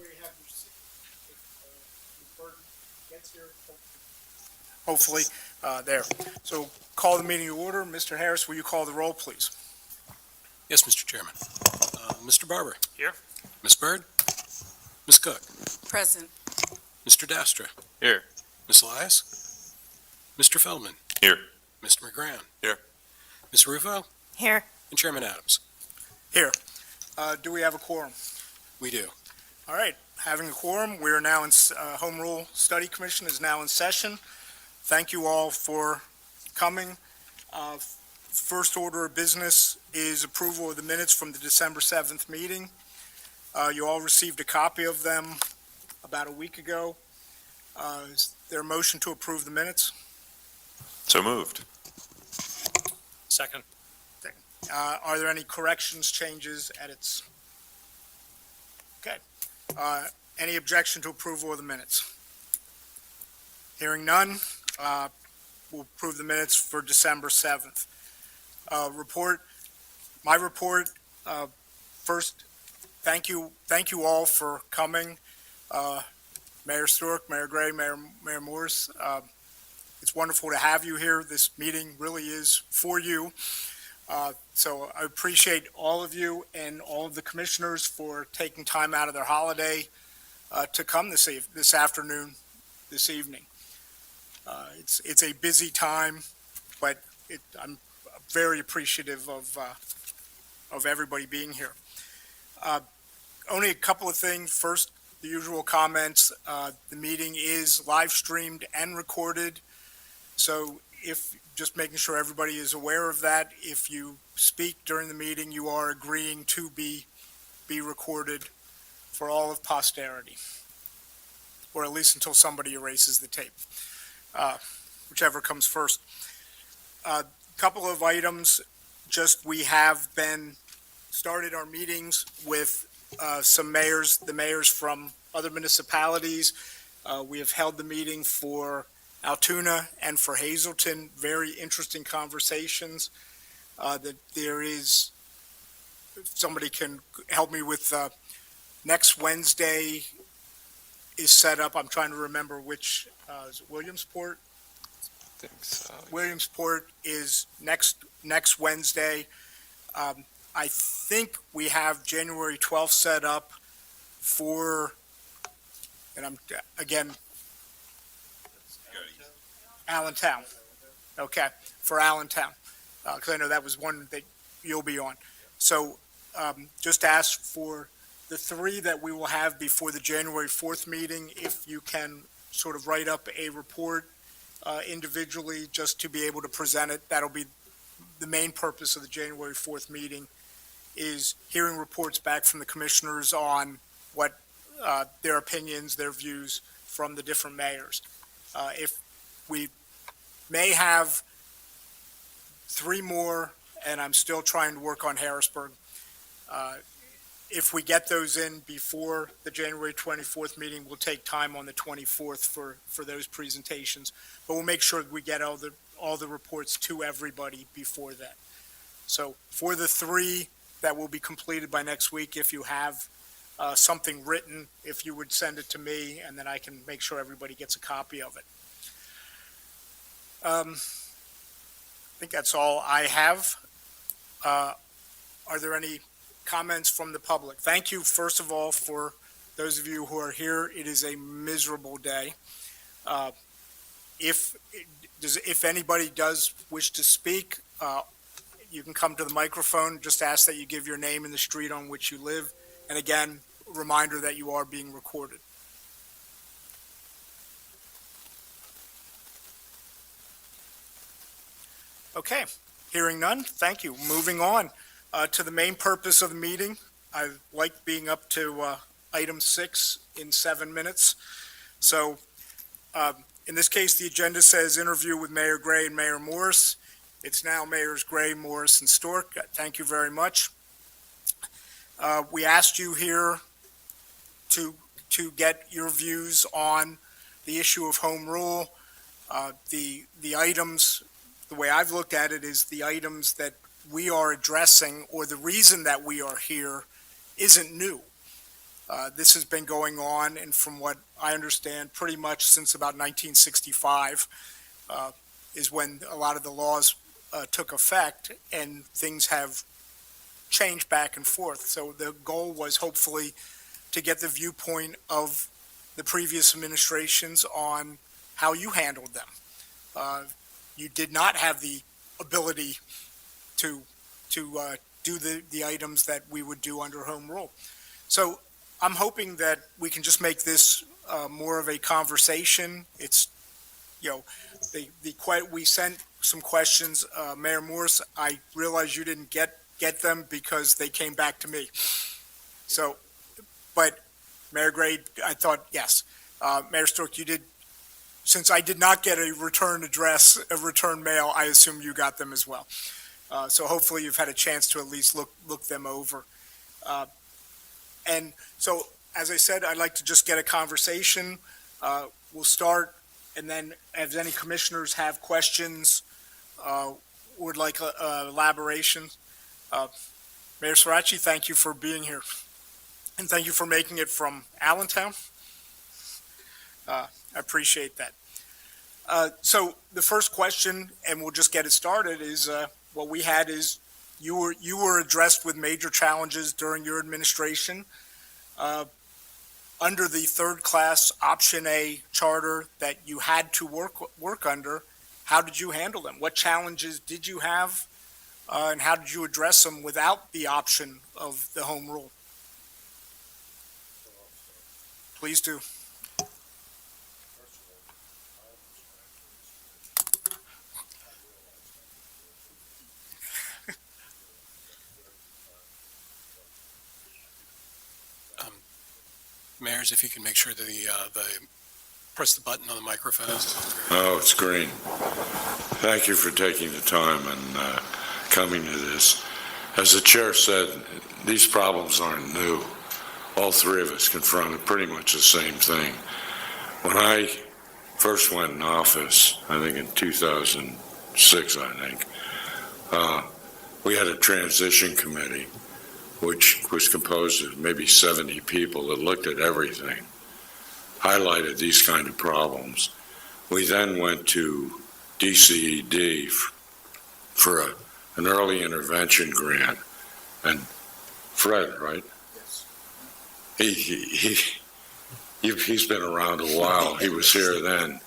everybody have your seat? If Bert gets here, hopefully, there. So call the meeting to order. Mr. Harris, will you call the roll, please? Yes, Mr. Chairman. Mr. Barber. Here. Ms. Byrd. Ms. Cook. Present. Mr. Dastra. Here. Ms. Elias. Mr. Feldman. Here. Mr. McGround. Here. Ms. Rufo. Here. And Chairman Adams. Here. Do we have a quorum? We do. All right. Having a quorum, we are now in, Home Rule Study Commission is now in session. Thank you all for coming. First order of business is approval of the minutes from the December 7th meeting. You all received a copy of them about a week ago. Is there a motion to approve the minutes? So moved. Second. Are there any corrections, changes, edits? Okay. Any objection to approval of the minutes? Hearing none, we'll approve the minutes for December 7th. My report, first, thank you all for coming. Mayor Stewart, Mayor Gray, Mayor Morris, it's wonderful to have you here. This meeting really is for you. So I appreciate all of you and all of the commissioners for taking time out of their holiday to come this evening. It's a busy time, but I'm very appreciative of everybody being here. Only a couple of things. First, the usual comments. The meeting is live streamed and recorded. So just making sure everybody is aware of that. If you speak during the meeting, you are agreeing to be recorded for all of posterity, or at least until somebody erases the tape, whichever comes first. Couple of items. Just we have been started our meetings with the mayors from other municipalities. We have held the meeting for Altoona and for Hazleton. Very interesting conversations. That there is, if somebody can help me with next Wednesday is set up. I'm trying to remember which, is it Williamsport? I think so. Williamsport is next Wednesday. I think we have January 12th set up for, and I'm, again, Allentown. Okay, for Allentown, because I know that was one that you'll be on. So just ask for the three that we will have before the January 4th meeting, if you can sort of write up a report individually just to be able to present it. That'll be the main purpose of the January 4th meeting, is hearing reports back from the commissioners on what their opinions, their views from the different mayors. If we may have three more, and I'm still trying to work on Harrisburg. If we get those in before the January 24th meeting, we'll take time on the 24th for those presentations. But we'll make sure that we get all the reports to everybody before that. So for the three that will be completed by next week, if you have something written, if you would send it to me, and then I can make sure everybody gets a copy of it. I think that's all I have. Are there any comments from the public? Thank you, first of all, for those of you who are here. It is a miserable day. If anybody does wish to speak, you can come to the microphone. Just ask that you give your name and the street on which you live. And again, reminder that you are being recorded. Okay, hearing none, thank you. Moving on to the main purpose of the meeting. I like being up to item 6 in 7 minutes. So in this case, the agenda says interview with Mayor Gray and Mayor Morris. It's now Mayors Gray, Morris, and Stork. Thank you very much. We asked you here to get your views on the issue of home rule. The items, the way I've looked at it, is the items that we are addressing, or the reason that we are here, isn't new. This has been going on, and from what I understand, pretty much since about 1965 is when a lot of the laws took effect, and things have changed back and forth. So the goal was hopefully to get the viewpoint of the previous administrations on how you handled them. You did not have the ability to do the items that we would do under home rule. So I'm hoping that we can just make this more of a conversation. It's, we sent some questions, Mayor Morse. I realize you didn't get them because they came back to me. So, but Mayor Gray, I thought, yes. Mayor Stork, you did, since I did not get a return address, a return mail, I assume you got them as well. So hopefully you've had a chance to at least look them over. And so, as I said, I'd like to just get a conversation. We'll start, and then if any commissioners have questions, would like elaboration. Mayor Sirachi, thank you for being here. And thank you for making it from Allentown. I appreciate that. So the first question, and we'll just get it started, is what we had is you were addressed with major challenges during your administration. Under the third class option A charter that you had to work under, how did you handle them? What challenges did you have, and how did you address them without the option of the home rule? Please do. Mayors, if you can make sure that press the button on the microphone. Oh, it's green. Thank you for taking the time and coming to this. As the chair said, these problems aren't new. All three of us confronted pretty much the same thing. When I first went in office, I think in 2006, we had a transition committee which was composed of maybe 70 people that looked at everything, highlighted these kind of problems. We then went to DCED for an early intervention grant. And Fred, right? Yes. He's been around a while. He was here then.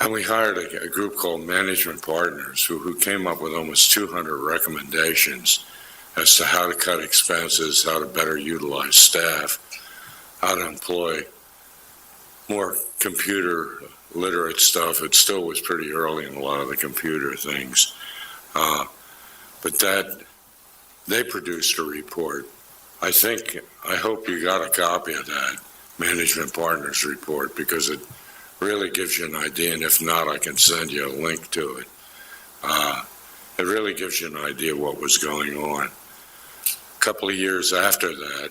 And we hired a group called Management Partners who came up with almost 200 recommendations as to how to cut expenses, how to better utilize staff, how to employ more computer literate stuff. It still was pretty early in a lot of the computer things. But they produced a report. I hope you got a copy of that Management Partners report, because it really gives you an idea, and if not, I can send you a link to it. It really gives you an idea what was going on. A couple of years after that,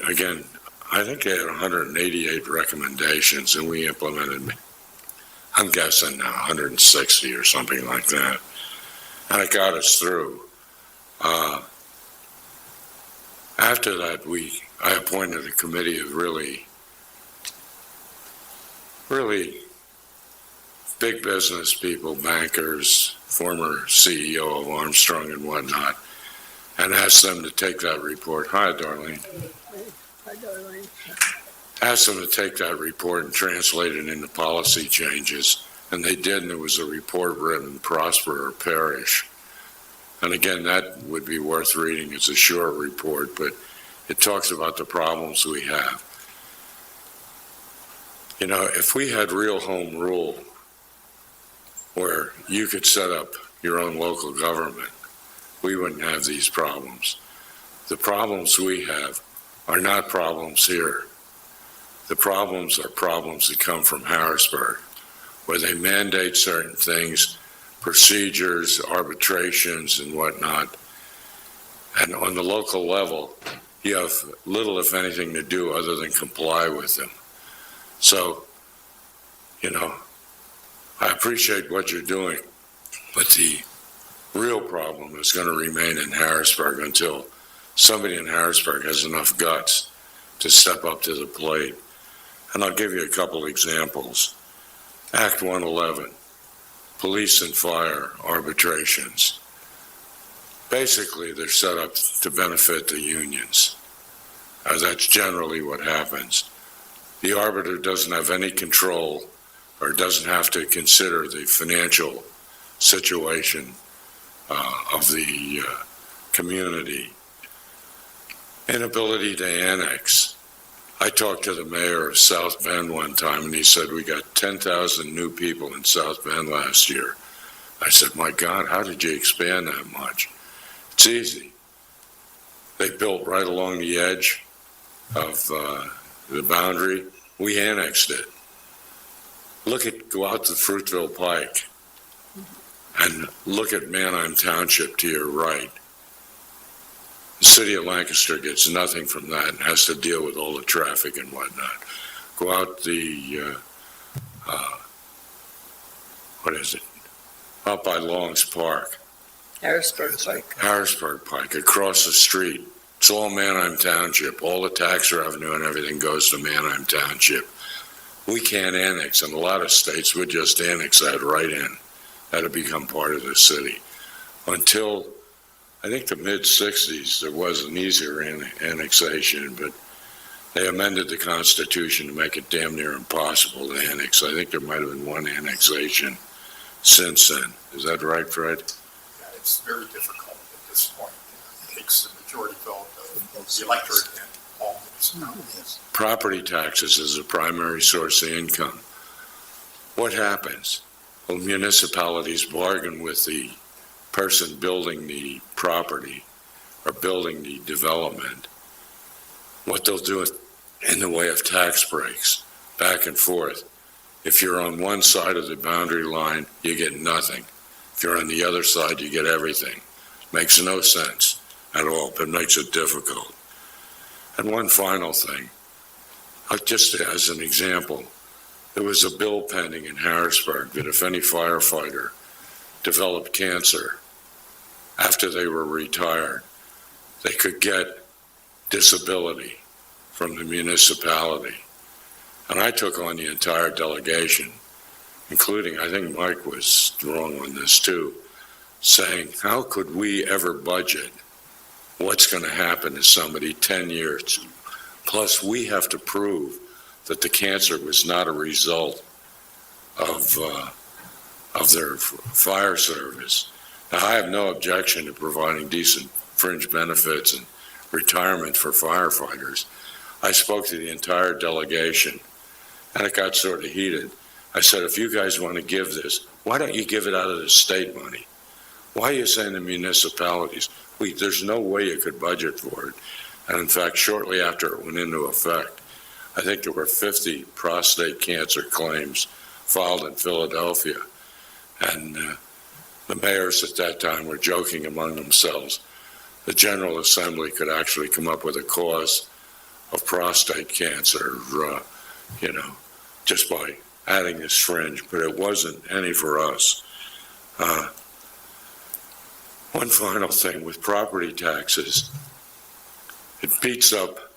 again, I think they had 188 recommendations, and we implemented, I'm guessing now, 160 or something like that. And it got us through. After that, I appointed a committee of really big business people, bankers, former CEO of Armstrong and whatnot, and asked them to take that report. Hi, Darlene. Hi, Darlene. Asked them to take that report and translate it into policy changes, and they did, and there was a report written, Prosper or Perish. And again, that would be worth reading. It's a short report, but it talks about the problems we have. You know, if we had real home rule where you could set up your own local government, we wouldn't have these problems. The problems we have are not problems here. The problems are problems that come from Harrisburg, where they mandate certain things, procedures, arbitrations, and whatnot. And on the local level, you have little, if anything, to do other than comply with them. So, you know, I appreciate what you're doing, but the real problem is going to remain in Harrisburg until somebody in Harrisburg has enough guts to step up to the plate. And I'll give you a couple examples. Act 111, police and fire arbitrations. Basically, they're set up to benefit the unions. That's generally what happens. The arbiter doesn't have any control or doesn't have to consider the financial situation of the community. Inability to annex. I talked to the mayor of South Bend one time, and he said, we got 10,000 new people in South Bend last year. I said, my God, how did you expand that much? It's easy. They built right along the edge of the boundary. We annexed it. Go out to Fruitville Pike and look at Manheim Township to your right. The city of Lancaster gets nothing from that and has to deal with all the traffic and whatnot. Go out out by Long's Park. Harrisburg Pike. Harrisburg Pike, across the street. It's all Manheim Township. All the tax revenue and everything goes to Manheim Township. We can't annex. In a lot of states, we'd just annex that right in. That'd become part of the city. Until, I think, the mid-'60s, there was an easier annexation, but they amended the Constitution to make it damn near impossible to annex. I think there might have been one annexation since then. Is that right, Fred? Yeah, it's very difficult at this point. It takes the majority vote of the electorate and all municipalities. Property taxes is a primary source of income. What happens? Well, municipalities bargain with the person building the property or building the development. What they'll do in the way of tax breaks, back and forth. If you're on one side of the boundary line, you get nothing. If you're on the other side, you get everything. Makes no sense at all, but makes it difficult. And one final thing, just as an example, there was a bill pending in Harrisburg that if any firefighter developed cancer after they were retired, they could get disability from the municipality. And I took on the entire delegation, including, I think Mike was wrong on this too, saying, how could we ever budget what's going to happen to somebody 10 years? Plus, we have to prove that the cancer was not a result of their fire service. Now, I have no objection to providing decent fringe benefits and retirement for firefighters. I spoke to the entire delegation, and it got sort of heated. I said, if you guys want to give this, why don't you give it out of the state money? Why are you saying the municipalities? There's no way you could budget for it. And in fact, shortly after it went into effect, I think there were 50 prostate cancer claims filed in Philadelphia. And the mayors at that time were joking among themselves. The General Assembly could actually come up with a cause of prostate cancer, just by adding this fringe, but it wasn't any for us. One final thing with property taxes, it beats up,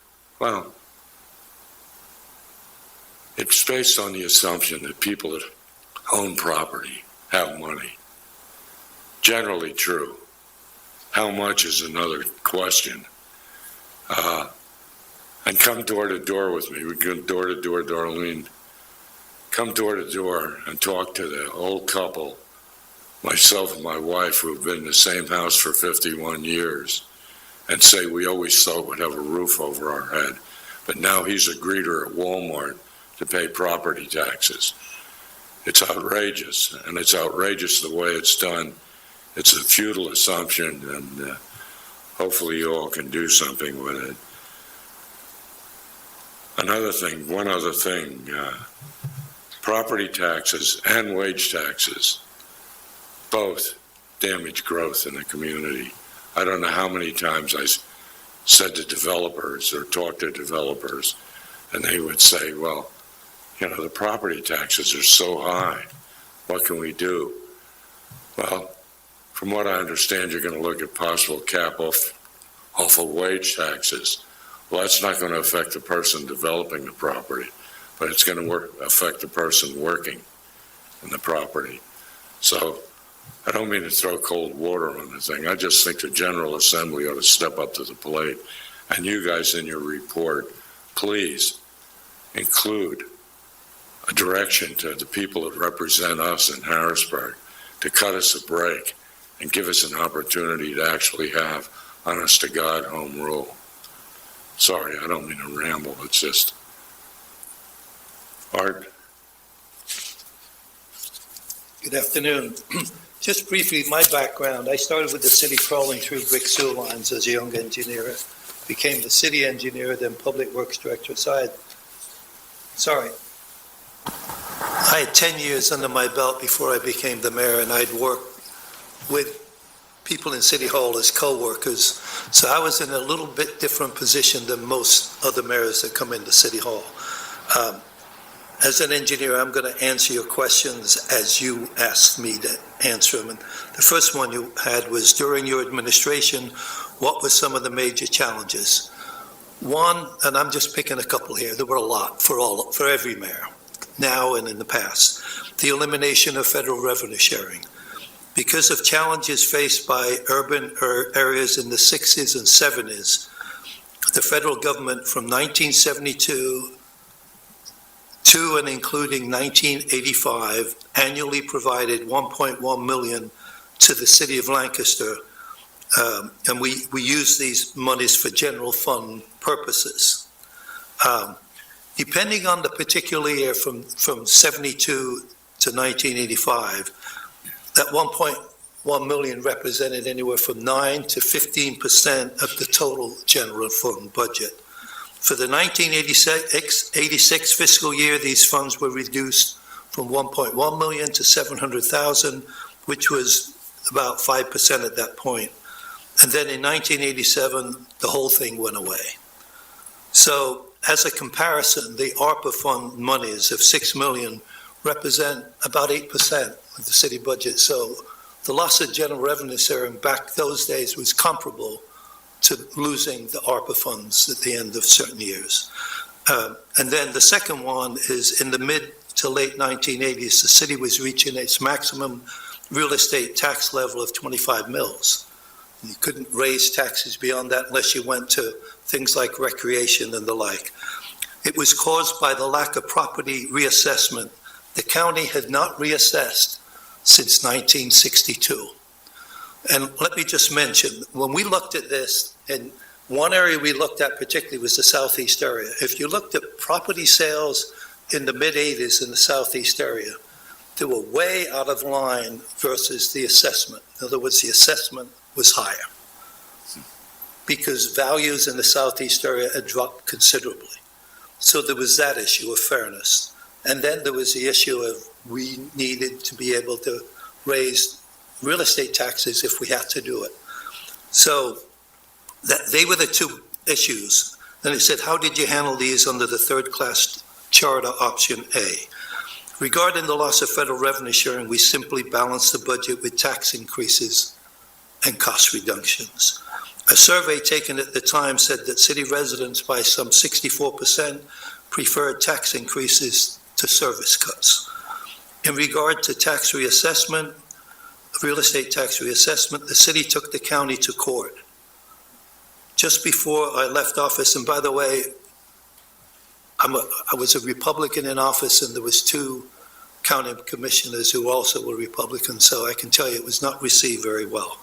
it's based on the assumption that people that own property have money. Generally true. How much is another question. And come door to door with me. We go door to door, Darlene. Come door to door and talk to the old couple, myself and my wife, who have been in the same house for 51 years, and say we always thought we'd have a roof over our head. But now he's a greeter at Walmart to pay property taxes. It's outrageous, and it's outrageous the way it's done. It's a futile assumption, and hopefully you all can do something with it. One other thing, property taxes and wage taxes both damage growth in the community. I don't know how many times I said to developers or talked to developers, and they would say, well, the property taxes are so high. What can we do? Well, from what I understand, you're going to look at possible cap off off of wage taxes. Well, that's not going to affect the person developing the property, but it's going to affect the person working in the property. So I don't mean to throw cold water on the thing. I just think the General Assembly ought to step up to the plate. And you guys in your report, please include a direction to the people that represent us in Harrisburg to cut us a break and give us an opportunity to actually have honest-to-God home rule. Sorry, I don't mean to ramble. It's just, Art? Good afternoon. Just briefly, my background, I started with the city crawling through brick sewer lines as a young engineer, became the city engineer, then public works director. I had 10 years under my belt before I became the mayor, and I'd worked with people in City Hall as co-workers. So I was in a little bit different position than most other mayors that come into City Hall. As an engineer, I'm going to answer your questions as you asked me to answer them. And the first one you had was, during your administration, what were some of the major challenges? One, and I'm just picking a couple here, there were a lot for every mayor, now and in the past. The elimination of federal revenue sharing. Because of challenges faced by urban areas in the 60s and 70s, the federal government from 1972 to and including 1985 annually provided $1.1 million to the city of Lancaster, and we use these monies for general fund purposes. Depending on the particular year from 72 to 1985, that 1.1 million represented anywhere from 9 to 15% of the total general fund budget. For the 1986 fiscal year, these funds were reduced from 1.1 million to 700,000, which was about 5% at that point. And then in 1987, the whole thing went away. So as a comparison, the ARPA fund monies of 6 million represent about 8% of the city budget. So the loss of general revenue sharing back those days was comparable to losing the ARPA funds at the end of certain years. And then the second one is, in the mid to late 1980s, the city was reaching its maximum real estate tax level of 25 mils. You couldn't raise taxes beyond that unless you went to things like recreation and the like. It was caused by the lack of property reassessment. The county had not reassessed since 1962. And let me just mention, when we looked at this, and one area we looked at particularly was the southeast area. If you looked at property sales in the mid-'80s in the southeast area, they were way out of line versus the assessment. In other words, the assessment was higher because values in the southeast area had dropped considerably. So there was that issue of fairness. And then there was the issue of we needed to be able to raise real estate taxes if we had to do it. So they were the two issues. Then he said, how did you handle these under the third-class charter option A? Regarding the loss of federal revenue sharing, we simply balanced the budget with tax increases and cost reductions. A survey taken at the time said that city residents by some 64% preferred tax increases to service cuts. In regard to tax reassessment, real estate tax reassessment, the city took the county to court. Just before I left office, and by the way, I was a Republican in office, and there was two county commissioners who also were Republicans, so I can tell you it was not received very well.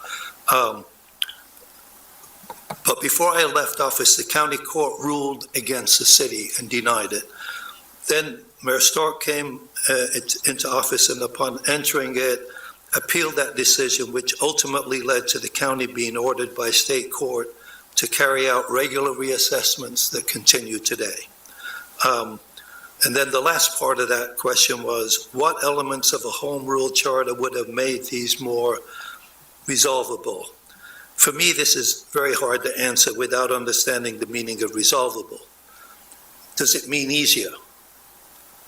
But before I left office, the county court ruled against the city and denied it. Then Mayor Stork came into office, and upon entering it, appealed that decision, which ultimately led to the county being ordered by state court to carry out regular reassessments that continue today. And then the last part of that question was, what elements of a home rule charter would have made these more resolvable? For me, this is very hard to answer without understanding the meaning of resolvable. Does it mean easier?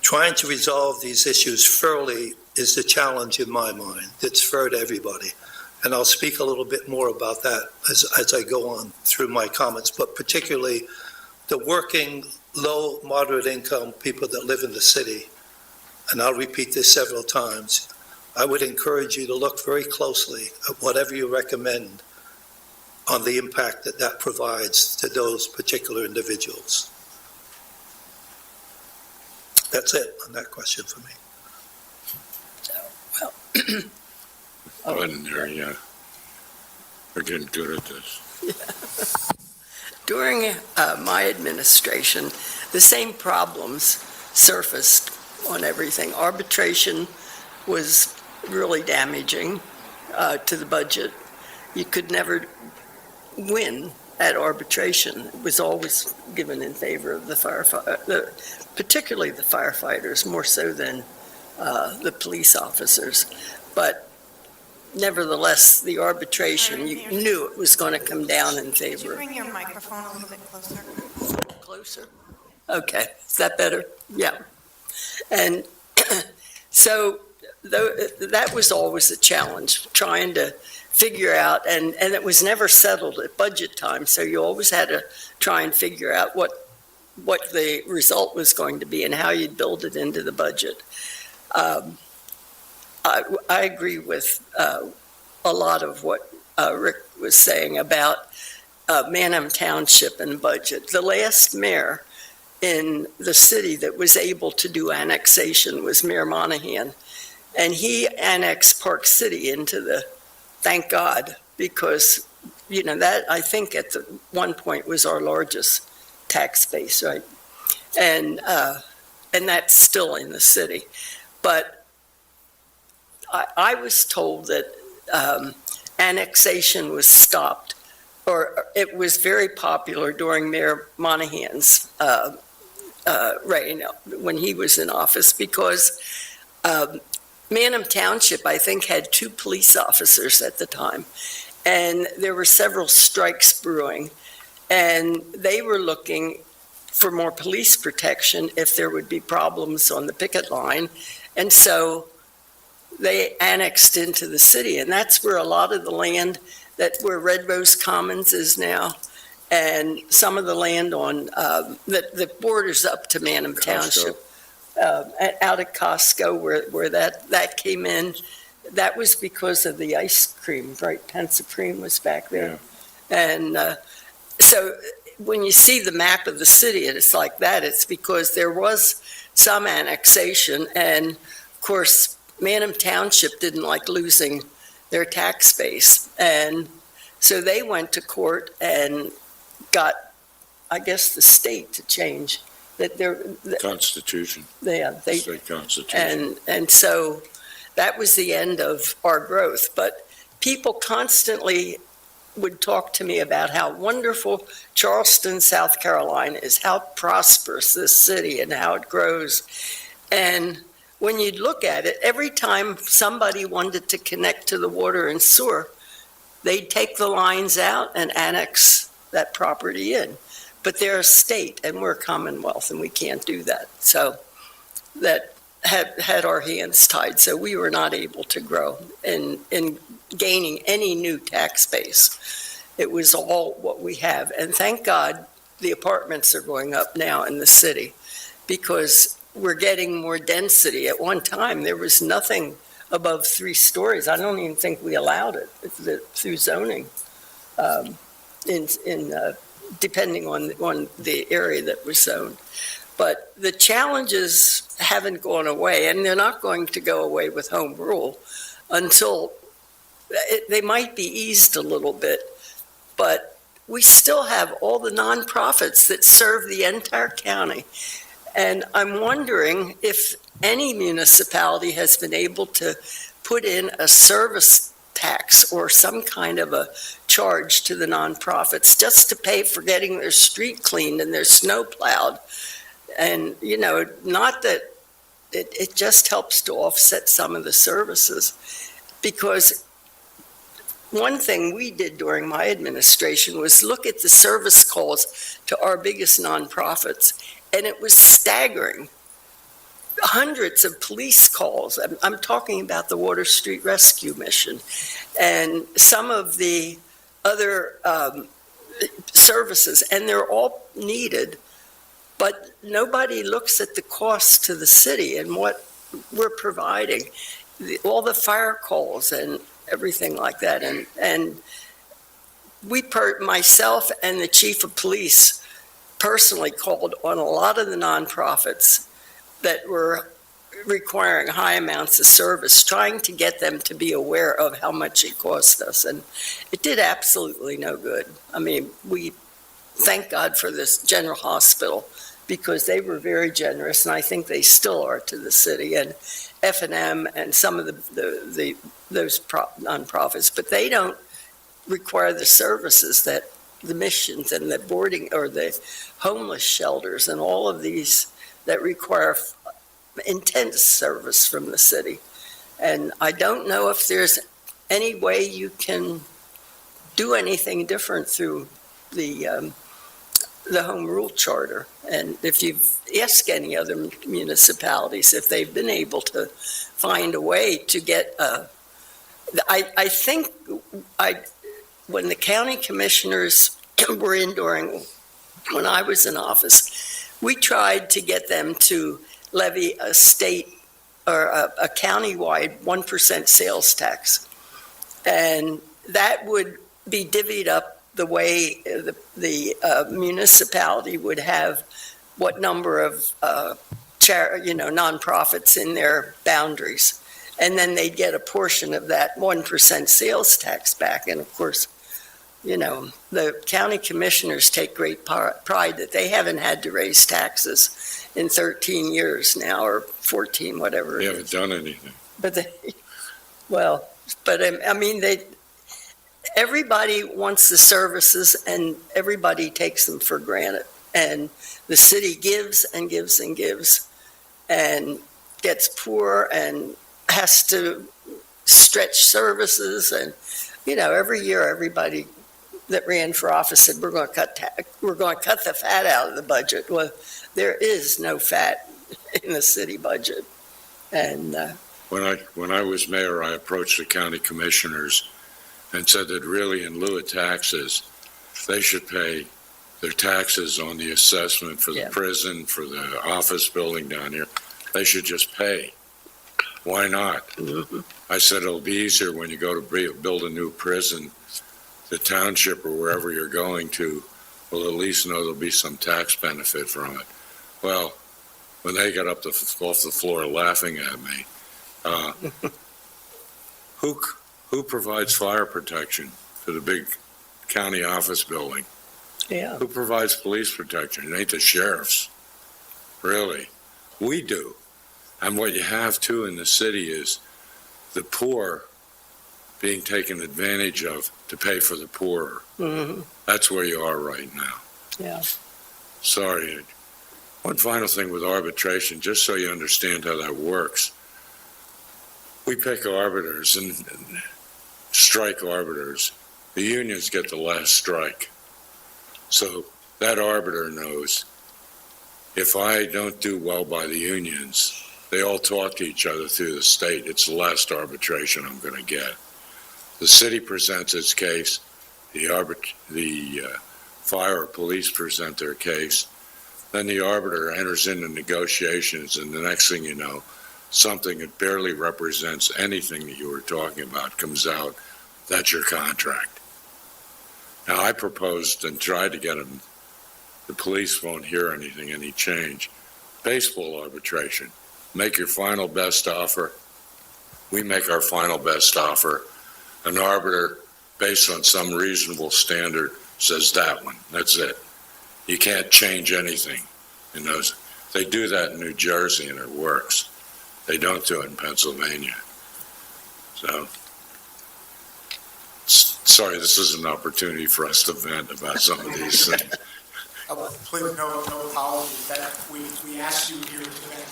Trying to resolve these issues fairly is the challenge in my mind. It's fair to everybody. and I'll speak a little bit more about that as I go on through my comments, but particularly the working, low, moderate income people that live in the city, and I'll repeat this several times, I would encourage you to look very closely at whatever you recommend on the impact that that provides to those particular individuals. That's it on that question for me. Go ahead and there, yeah. We're getting good at this. During my administration, the same problems surfaced on everything. Arbitration was really damaging to the budget. You could never win at arbitration. It was always given in favor of the firefighter, particularly the firefighters, more so than the police officers. But nevertheless, the arbitration, you knew it was going to come down in Could you favor. bring your microphone a little bit closer? Closer? Okay, is that better? Yeah. And so that was always a challenge, trying to figure out, and it was never settled at budget time, so you always had to try and figure out what the result was going to be and how you'd build it into the budget. I agree with a lot of what Rick was saying about Manheim Township and budget. The last mayor in the city that was able to do annexation was Mayor Monahan, and he annexed Park City into the, thank God, because, you know, that I think at the one point was our largest tax base, right? And that's still in the city. But I was told that annexation was stopped, or it was very popular during Mayor Monahan's reign, when he was in office, because Manheim Township, I think, had 2 police officers at the time, and there were several strikes brewing, and they were looking for more police protection if there would be problems on the picket line, and so they annexed into the city, and that's where a lot of the land where Red Rose Commons is now, and some of the land on that borders up to Manheim Township, out at Costco, where that came in. That was because of the ice cream, right? Penn Supreme was back there. Yeah. And so when you see the map of the city and it's like that, it's because there was some annexation, and of course Manheim Township didn't like losing their tax base, and so they went to court and got, I guess, the state to change that Constitution. State Constitution. And so that was the end of our growth. But people constantly would talk to me about how wonderful Charleston, South Carolina is, how prosperous this city and how it grows. And when you'd look at it, every time somebody wanted to connect to the water and sewer, they'd take the lines out and annex that property in. But they're a state and we're a commonwealth and we can't do that. So that had our hands tied. So we were not able to grow in gaining any new tax base. It was all what we have. And thank God the apartments are going up now in the city, because we're getting more density. At one time, there was nothing above 3 stories. I don't even think we allowed it through zoning, depending on the area that was zoned. But the challenges haven't gone away, and they're not going to go away with home rule until they might be eased a little bit. But we still have all the nonprofits that serve the entire county. And I'm wondering if any municipality has been able to put in a service tax or some kind of a charge to the nonprofits just to pay for getting their street cleaned and their snow plowed. And, you know, not that it just helps to offset some of the services. Because one thing we did during my administration was look at the service calls to our biggest nonprofits, and it was staggering. hundreds of police calls. I'm talking about the Water Street Rescue Mission and some of the other services, and they're all needed, but nobody looks at the cost to the city and what we're providing, all the fire calls and everything like that. And myself and the chief of police personally called on a lot of the nonprofits that were requiring high amounts of service, trying to get them to be aware of how much it cost us. And it did absolutely no good. I mean, we thank God for this General Hospital because they were very generous, and I think they still are to the city, and F&M and some of those nonprofits, but they don't require the services that the missions and the boarding or the homeless shelters and all of these that require intense service from the city. And I don't know if there's any way you can do anything different through the Home Rule Charter. And if you've asked any other municipalities if they've been able to find a way to get, I think when the county commissioners were in when I was in office, we tried to get them to levy a state or a county-wide 1% sales tax. And that would be divvied up the way the municipality would have what number of nonprofits in their boundaries. And then they'd get a portion of that 1% sales tax back. And of course, the county commissioners take great pride that they haven't had to raise taxes in 13 years now, or 14, whatever. We haven't done anything. Everybody wants the services and everybody takes them for granted. And the city gives and gives and gives and gets poor and has to stretch services. And, every year everybody that ran for office said, we're going to cut the fat out of the budget. Well, there is no fat in the city budget. And When I was mayor, I approached the county commissioners and said that really in lieu of taxes, they should pay their taxes on the assessment for the prison, for the office building down here. They should just pay. Why not? mm-hmm. I said it'll be easier when you go to build a new prison. The township or wherever you're going to will at least know there'll be some tax benefit from it. Well, when they got off the floor laughing at me, who provides fire protection for the big county office building? Yeah. Who provides police protection? It ain't the sheriffs. Really. We do. And what you have too in the city is the poor being taken advantage of to pay for the poorer. Mm-hmm. That's where you are right now. Yeah. Sorry. One final thing with arbitration, just so you understand how that works. We pick arbiters and strike arbiters. The unions get the last strike. So that arbiter knows if I don't do well by the unions, they all talk to each other through the state. It's the last arbitration I'm going to get. The city presents its case. The fire or police present their case. Then the arbiter enters into negotiations, and the next thing you know, something that barely represents anything that you were talking about comes out. That's your contract. Now, I proposed and tried to get them, the police won't hear anything, any change. Baseball arbitration. Make your final best offer. We make our final best offer. An arbiter, based on some reasonable standard, says that one. That's it. You can't change anything in those. They do that in New Jersey, and it works. They don't do it in Pennsylvania. So, sorry, this is an opportunity for us to vent about some of these things. Please, no apologies. We asked you here today.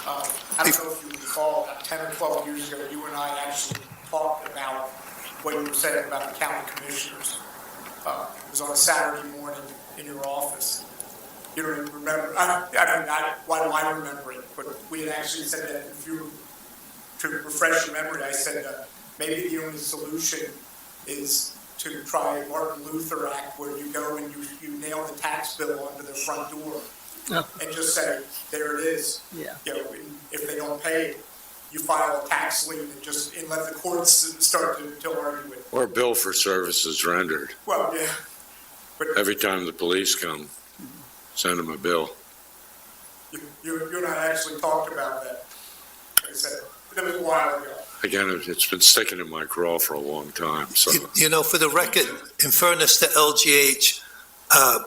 I don't know if you recall, about 10 or 12 years ago, you and I actually talked about what you were saying about the county commissioners. It was on a Saturday morning in your office. You don't even remember, why do I remember it? But we had actually said that if you, to refresh your memory, I said maybe the only solution is to try Martin Luther Act, where you go and you nail the tax bill onto the front door Oh. and just say, there it is. Yeah. You know, and if they don't pay, you file a tax lien and let the courts start to argue it. Or bill for services rendered. Well, yeah, Every time the police come, send them a bill. you're not actually talked about that. Like I said, that was a while ago. Again, it's been sticking in my craw for a long time, so. You know, for the record, in fairness to LGH,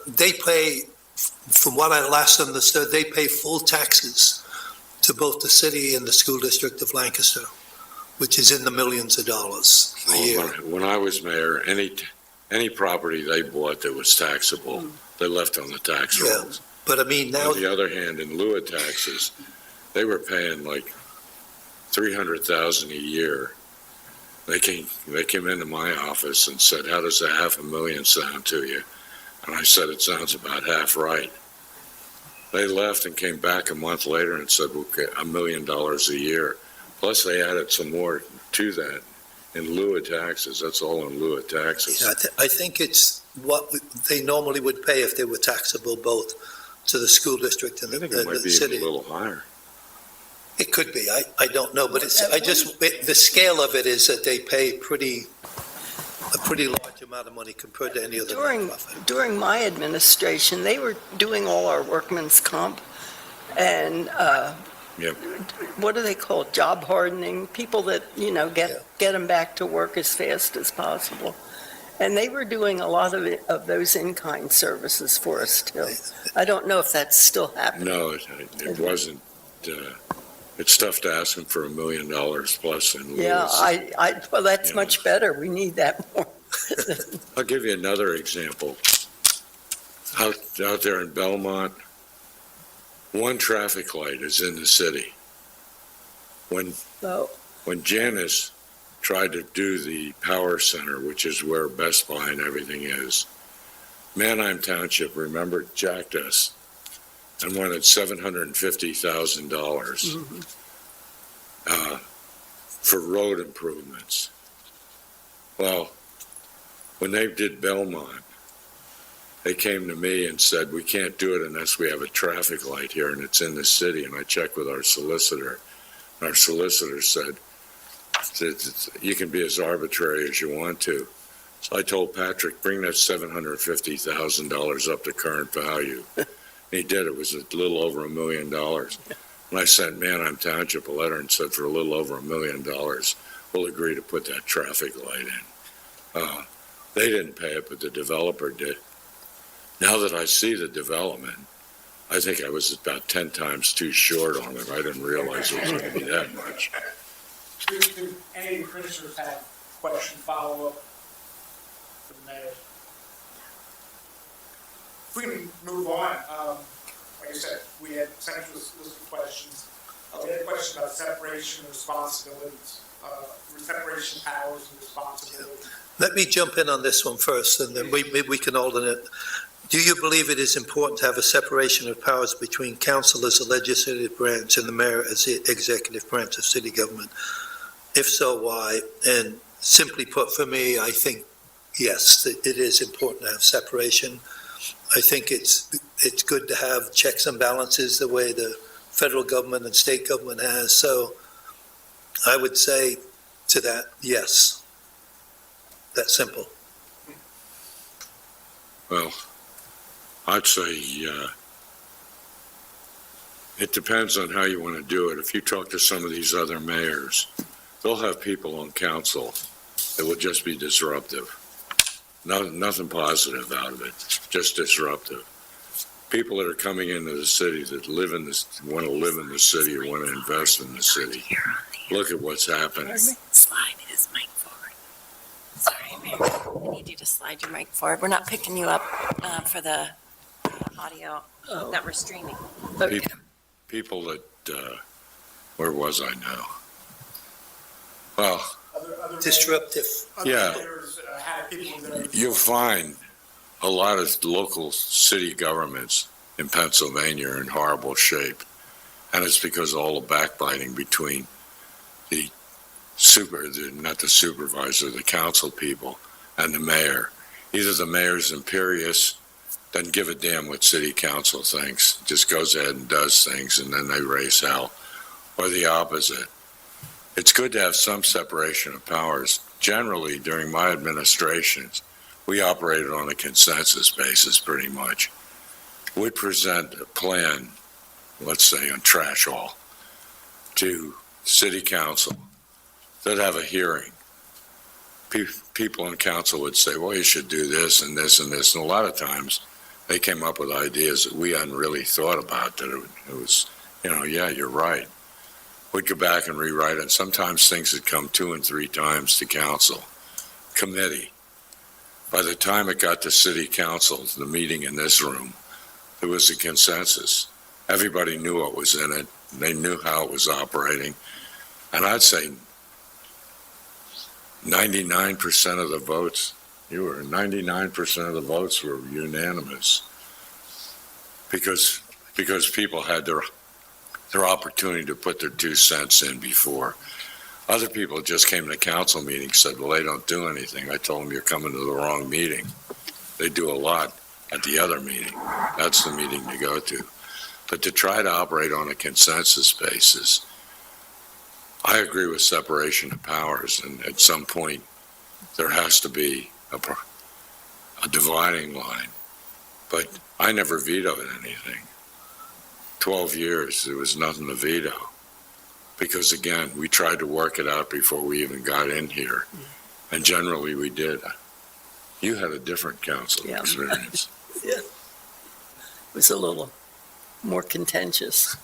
they pay, from what I last understood, they pay full taxes to both the city and the school district of Lancaster, which is in the millions of dollars a year. When I was mayor, any property they bought that was taxable, they left on the tax Yeah. rolls. But I mean, now, On the other hand, in lieu of taxes, they were paying like $300,000 a year. They came into my office and said, "How does a $500,000 sound to you?" And I said, "It sounds about half right." They left and came back a month later and said, "We'll get $1 million a year." Plus, they added some more to that in lieu of taxes. That's all in lieu of taxes. I think it's what they normally would pay if they were taxable both to the school district and I the think it might be even city. a little higher. It could be. I don't know, but the scale of it is that they pay a pretty large amount of money compared to any other nonprofit. During my administration, they were doing all our workman's comp and, Yep. what do they call it? Job hardening, people that, get them back to work as fast as possible. And they were doing a lot of those in-kind services for us too. I don't know if that's still happening. No, it wasn't. It's tough to ask them for $1 million plus in lieu. Yeah, well, that's Yeah. much better. We need that more. I'll give you another example. Out there in Belmont, one traffic light is in the city. So, When Janice tried to do the power center, which is where Best Buy and everything is, Manheim Township, remember, jacked us and wanted $750,000 for road improvements. Well, when they did Belmont, they came to me and said, "We can't do it unless we have a traffic light here and it's in the city." And I checked with our solicitor. And our solicitor said, "You can be as arbitrary as you want to." So I told Patrick, "Bring that $750,000 up to current value." And he did. It was a little over $1 million. And I sent Manheim Township a letter and said, for a little over $1 million, we'll agree to put that traffic light in. They didn't pay it, but the developer did. Now that I see the development, I think I was about 10 times too short on it. I didn't realize it was going to be that much. Do any of the commissioners have question, follow-up for the mayor? If we can move on, like I said, we had essentially listed questions. We had a question about separation of responsibilities, separation of powers and responsibilities. Let me jump in on this one first, and then maybe we can alternate. Do you believe it is important to have a separation of powers between council as a legislative branch and the mayor as the executive branch of city government? If so, why? And simply put, for me, I think, yes, it is important to have separation. I think it's good to have checks and balances the way the federal government and state government has. So I would say to that, yes. That simple. Well, I'd say it depends on how you want to do it. If you talk to some of these other mayors, they'll have people on council that will just be disruptive. Nothing positive out of it, just disruptive. People that are coming into the city that want to live in the city or want to invest in the city. Look at what's happening. Slide his mic forward. Sorry, Mayor. I need you to slide your mic forward. We're not picking you up for the audio that we're streaming. Okay. People that, where was I now? Well, Other Disruptive. Yeah. mayors had people that are- you'll find a lot of local city governments in Pennsylvania are in horrible shape. And it's because of all the backbiting between not the supervisor, the council people, and the mayor. Either the mayor's imperious, doesn't give a damn what city council thinks, just goes ahead and does things, and then they raise hell, or the opposite. It's good to have some separation of powers. Generally, during my administrations, we operated on a consensus basis pretty much. We'd present a plan, let's say on trash haul, to city council. They'd have a hearing. People in council would say, well, you should do this and this and this. And a lot of times they came up with ideas that we hadn't really thought about, that it was, yeah, you're right. We'd go back and rewrite it. Sometimes things would come 2 and 3 times to council, committee. By the time it got to city council, the meeting in this room, there was a consensus. Everybody knew what was in it. They knew how it was operating. And I'd say 99% of the votes, 99% of the votes were unanimous. Because people had their opportunity to put their 2 cents in before. Other people just came to council meetings, said, well, they don't do anything. I told them, you're coming to the wrong meeting. They do a lot at the other meeting. That's the meeting to go to. But to try to operate on a consensus basis, I agree with separation of powers, and at some point, there has to be a dividing line. But I never vetoed anything. 12 years, there was nothing to veto. Because again, we tried to work it out before we even got in here. And generally we did. You had a different council Yeah. experience. It was a little more contentious.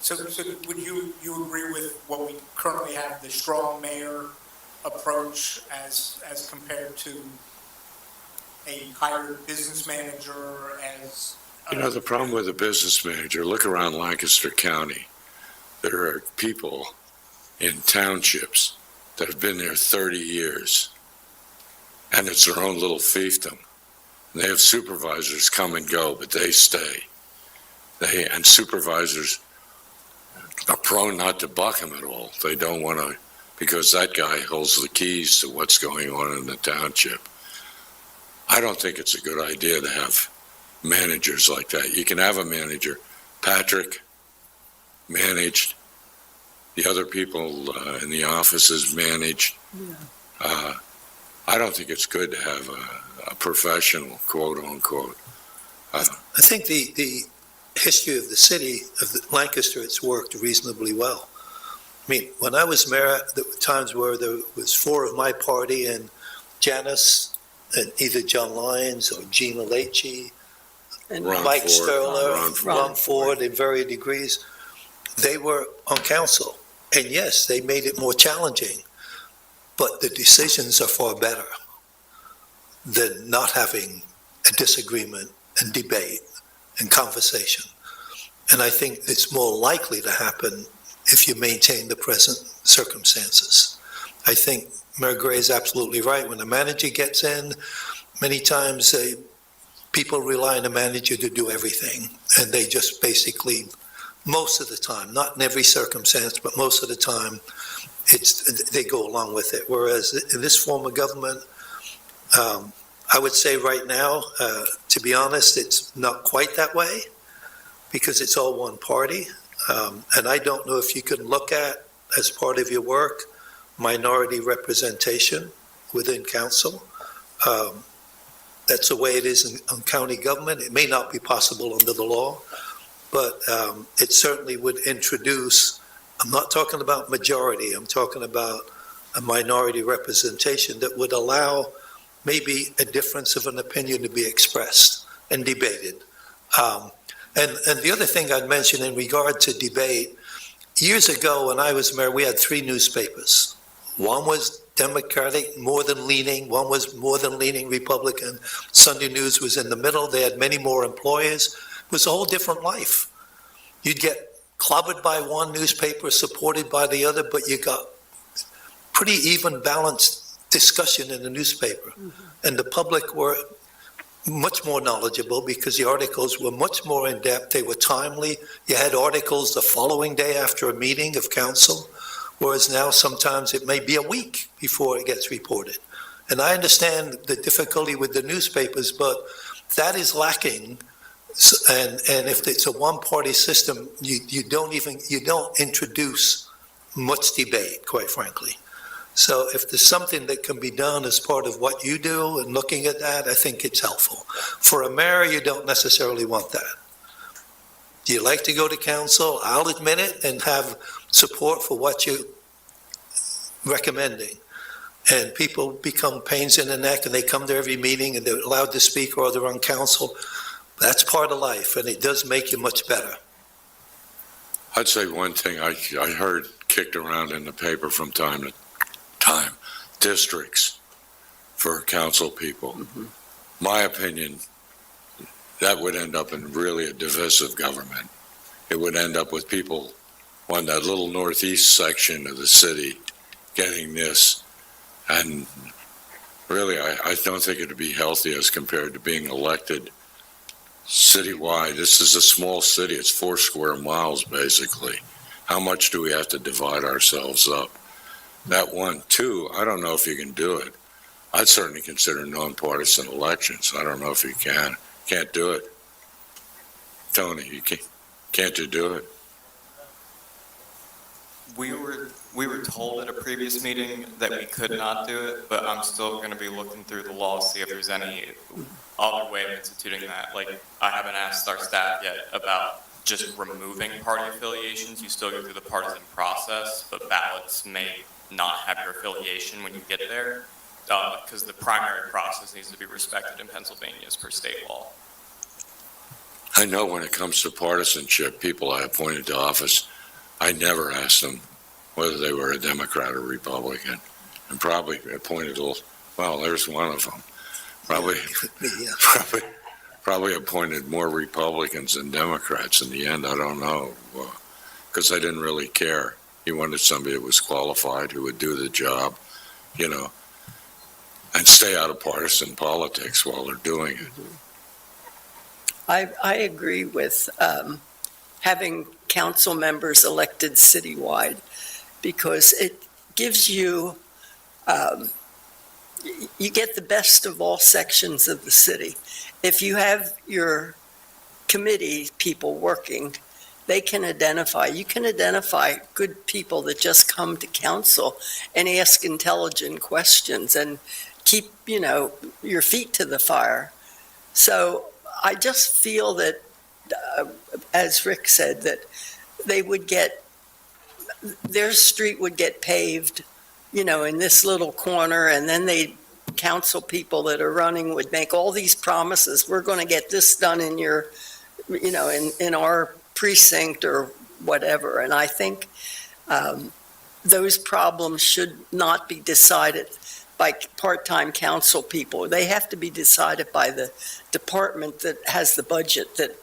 So would you agree with what we currently have, the strong mayor approach as compared to a hired business manager as? The problem with a business manager, look around Lancaster County. There are people in townships that have been there 30 years, and it's their own little fiefdom. They have supervisors come and go, but they stay. And supervisors are prone not to buck them at all. They don't want to, because that guy holds the keys to what's going on in the township. I don't think it's a good idea to have managers like that. You can have a manager. Patrick managed. The other people in the offices managed. Yeah. I don't think it's good to have a professional, quote unquote. I think the history of the city of Lancaster, it's worked reasonably well. I mean, when I was mayor, there were times where there was 4 of my party and Janice and either John Lyons or Gina Leachy, And Ron Mike Ford, Sterler, Ron Ron Ford in varying degrees. They were on council. And yes, they made it more challenging, but the decisions are far better than not having a disagreement and debate and conversation. And I think it's more likely to happen if you maintain the present circumstances. I think Mayor Gray is absolutely right. When the manager gets in, many times people rely on the manager to do everything, and they just basically, most of the time, not in every circumstance, but most of the time, they go along with it. Whereas in this form of government, I would say right now, to be honest, it's not quite that way, because it's all one party. And I don't know if you can look at, as part of your work, minority representation within council. That's the way it is in county government. It may not be possible under the law, but it certainly would introduce, I'm not talking about majority, I'm talking about a minority representation that would allow maybe a difference of an opinion to be expressed and debated. And the other thing I'd mention in regard to debate, years ago when I was mayor, we had 3 newspapers. One was Democratic, more than leaning. One was more than leaning Republican. Sunday News was in the middle. They had many more employees. It was a whole different life. You'd get clobbered by one newspaper, supported by the other, but you got pretty even balanced discussion in the newspaper. And the public were much more knowledgeable because the articles were much more in-depth. They were timely. You had articles the following day after a meeting of council, whereas now sometimes it may be a week before it gets reported. And I understand the difficulty with the newspapers, but that is lacking. And if it's a one-party system, you don't introduce much debate, quite frankly. So if there's something that can be done as part of what you do and looking at that, I think it's helpful. For a mayor, you don't necessarily want that. Do you like to go to council? I'll admit it and have support for what you're recommending. And people become pains in the neck and they come to every meeting and they're allowed to speak or they're on council. That's part of life and it does make you much better. I'd say one thing I heard kicked around in the paper from time to time, districts for council people. My opinion, that would end up in really a divisive government. It would end up with people on that little northeast section of the city getting this. And really, I don't think it'd be healthy as compared to being elected citywide. This is a small city. It's 4 square miles, basically. How much do we have to divide ourselves up? That one, two, I don't know if you can do it. I'd certainly consider nonpartisan elections. I don't know if you can. Can't do it. Tony, can't you do it? We were told at a previous meeting that we could not do it, but I'm still going to be looking through the law to see if there's any other way of instituting that. Like, I haven't asked our staff yet about just removing party affiliations. You still go through the partisan process, but ballots may not have your affiliation when you get there, because the primary process needs to be respected in Pennsylvania as per state law. I know when it comes to partisanship, people I appointed to office, I never asked them whether they were a Democrat or Republican, and probably appointed, well, there's one of them. Probably appointed more Republicans than Democrats in the end. I don't know, because I didn't really care. He wanted somebody that was qualified, who would do the job, and stay out of partisan politics while they're doing it. I agree with having council members elected citywide because it gives you, you get the best of all sections of the city. If you have your committee people working, you can identify good people that just come to council and ask intelligent questions and keep, your feet to the fire. So I just feel that, as Rick said, that their street would get paved, in this little corner, and then council people that are running would make all these promises. We're going to get this done in your, in our precinct or whatever. And I think those problems should not be decided by part-time council people. They have to be decided by the department that has the budget, that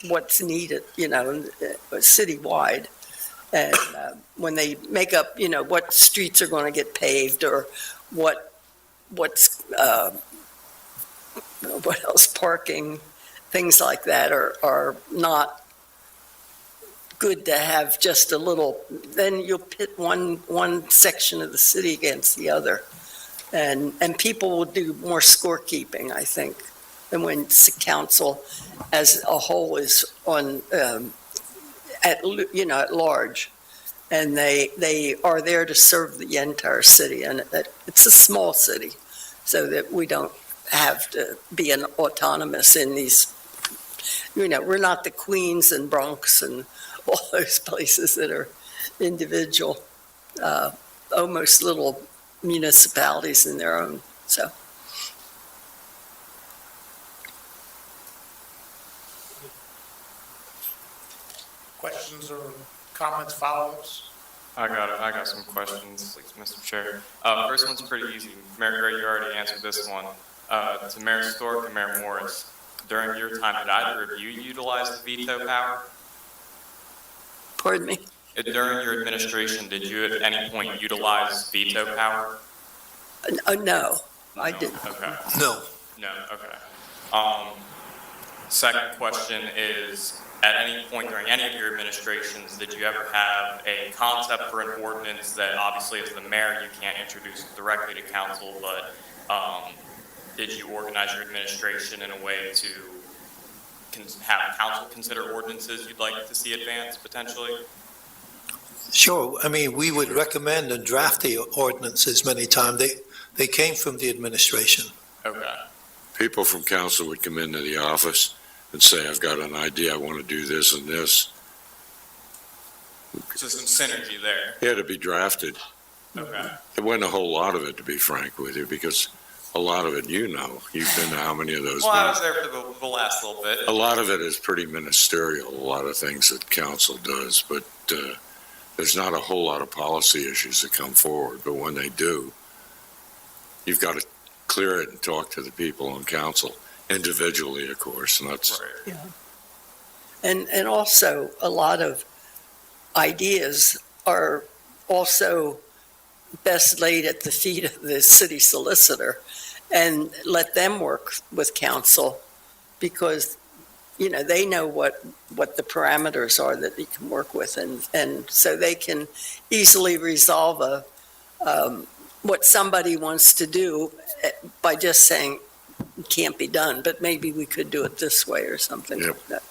what's needed, citywide. And when they make up, what streets are going to get paved or what's what else, parking, things like that are not good to have just a little, then you'll pit one section of the city against the other. And people will do more scorekeeping, I think, than when council as a whole is on, at large. And they are there to serve the entire city. And it's a small city, so that we don't have to be an autonomous in these, we're not the Queens and Bronx and all those places that are individual, almost little municipalities in their own, so. Questions or comments, follow-ups? I got some questions, Mr. Chair. First one's pretty easy. Mayor Gray, you already answered this one. To Mayor Stork and Mayor Morris, during your time, did either of you utilize the veto power? Pardon me? During your administration, did you at any point utilize veto power? No, I didn't. Okay. No. No, okay. Second question is, at any point during any of your administrations, did you ever have a concept for an ordinance that obviously as the mayor, you can't introduce directly to council, but did you organize your administration in a way to have council consider ordinances you'd like to see advanced potentially? Sure, I mean, we would recommend and draft the ordinances many times. They came from the administration. Okay. People from council would come into the office and say, I've got an idea, I want to do this and this. So some synergy there. It had to be drafted. Okay. There wasn't a whole lot of it, to be frank with you, because a lot of it, you've been to how many of those Well, I meetings? was there for the last little bit. A lot of it is pretty ministerial, a lot of things that council does, but there's not a whole lot of policy issues that come forward, but when they do, you've got to clear it and talk to the people on council, individually, of course, and that's, Right. And also, a lot of ideas are also best laid at the feet of the city solicitor and let them work with council because, they know what the parameters are that they can work with. And so they can easily resolve what somebody wants to do by just saying, it can't be done, but maybe we could do it this way or something Yep. like that.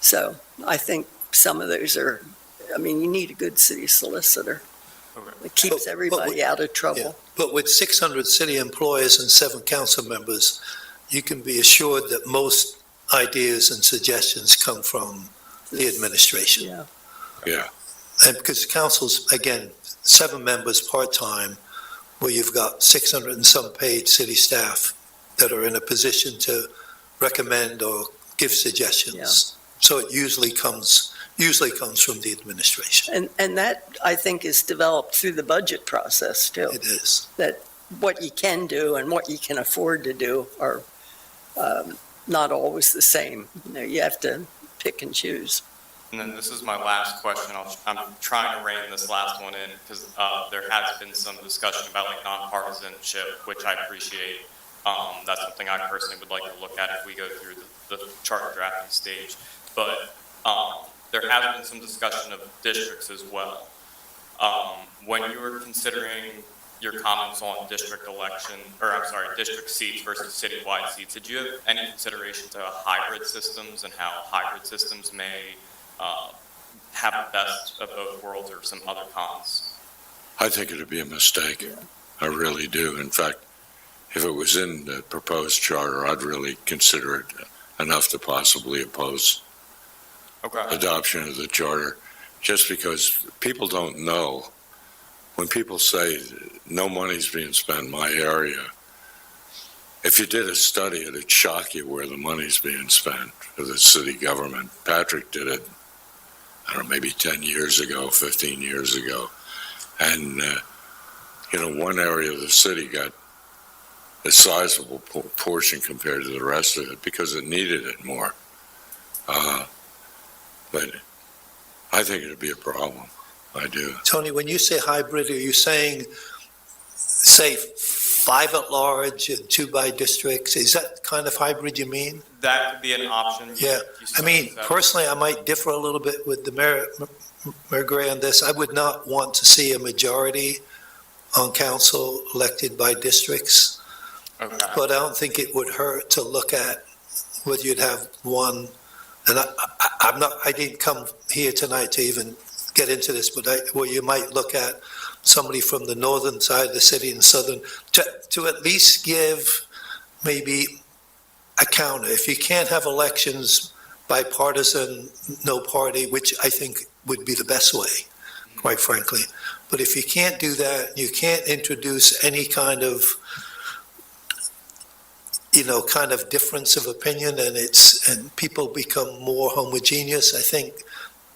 So I think some of those you need a good city solicitor. Okay. It keeps everybody out of trouble. But with 600 city employees and 7 council members, you can be assured that most ideas and suggestions come from the administration. Yeah. yeah. And because council's, again, 7 members part-time, where you've got 600 and some paid city staff that are in a position to recommend or give suggestions. Yeah. So it usually comes from the administration. And that, I think, is developed through the budget process, too. It is. That what you can do and what you can afford to do are not always the same. You have to pick and choose. And then this is my last question. I'm trying to rein this last one in because there has been some discussion about like nonpartisanship, which I appreciate. That's something I personally would like to look at if we go through the charter drafting stage. But there has been some discussion of districts as well. When you were considering your comments on district seats versus citywide seats, did you have any consideration to hybrid systems and how hybrid systems may have the best of both worlds or some other cons? I think it'd be a mistake. Yeah. I really do. In fact, if it was in the proposed charter, I'd really consider it enough to possibly oppose Okay. adoption of the charter, just because people don't know. When people say no money's being spent in my area, if you did a study, it'd shock you where the money's being spent for the city government. Patrick did it, I don't know, maybe 10 years ago, 15 years ago. And, one area of the city got a sizable portion compared to the rest of it because it needed it more. But I think it'd be a problem. I do. Tony, when you say hybrid, are you saying, say, 5 at large and 2 by districts? Is that kind of hybrid you mean? That could be an option. Yeah. I mean, personally, I might differ a little bit with the Mayor Gray on this. I would not want to see a majority on council elected by districts, Okay. but I don't think it would hurt to look at whether you'd have one. And I didn't come here tonight to even get into this, but where you might look at somebody from the northern side of the city and southern, to at least give maybe a counter. If you can't have elections bipartisan, no party, which I think would be the best way, quite frankly. But if you can't do that, you can't introduce any kind of difference of opinion, and people become more homogeneous. I think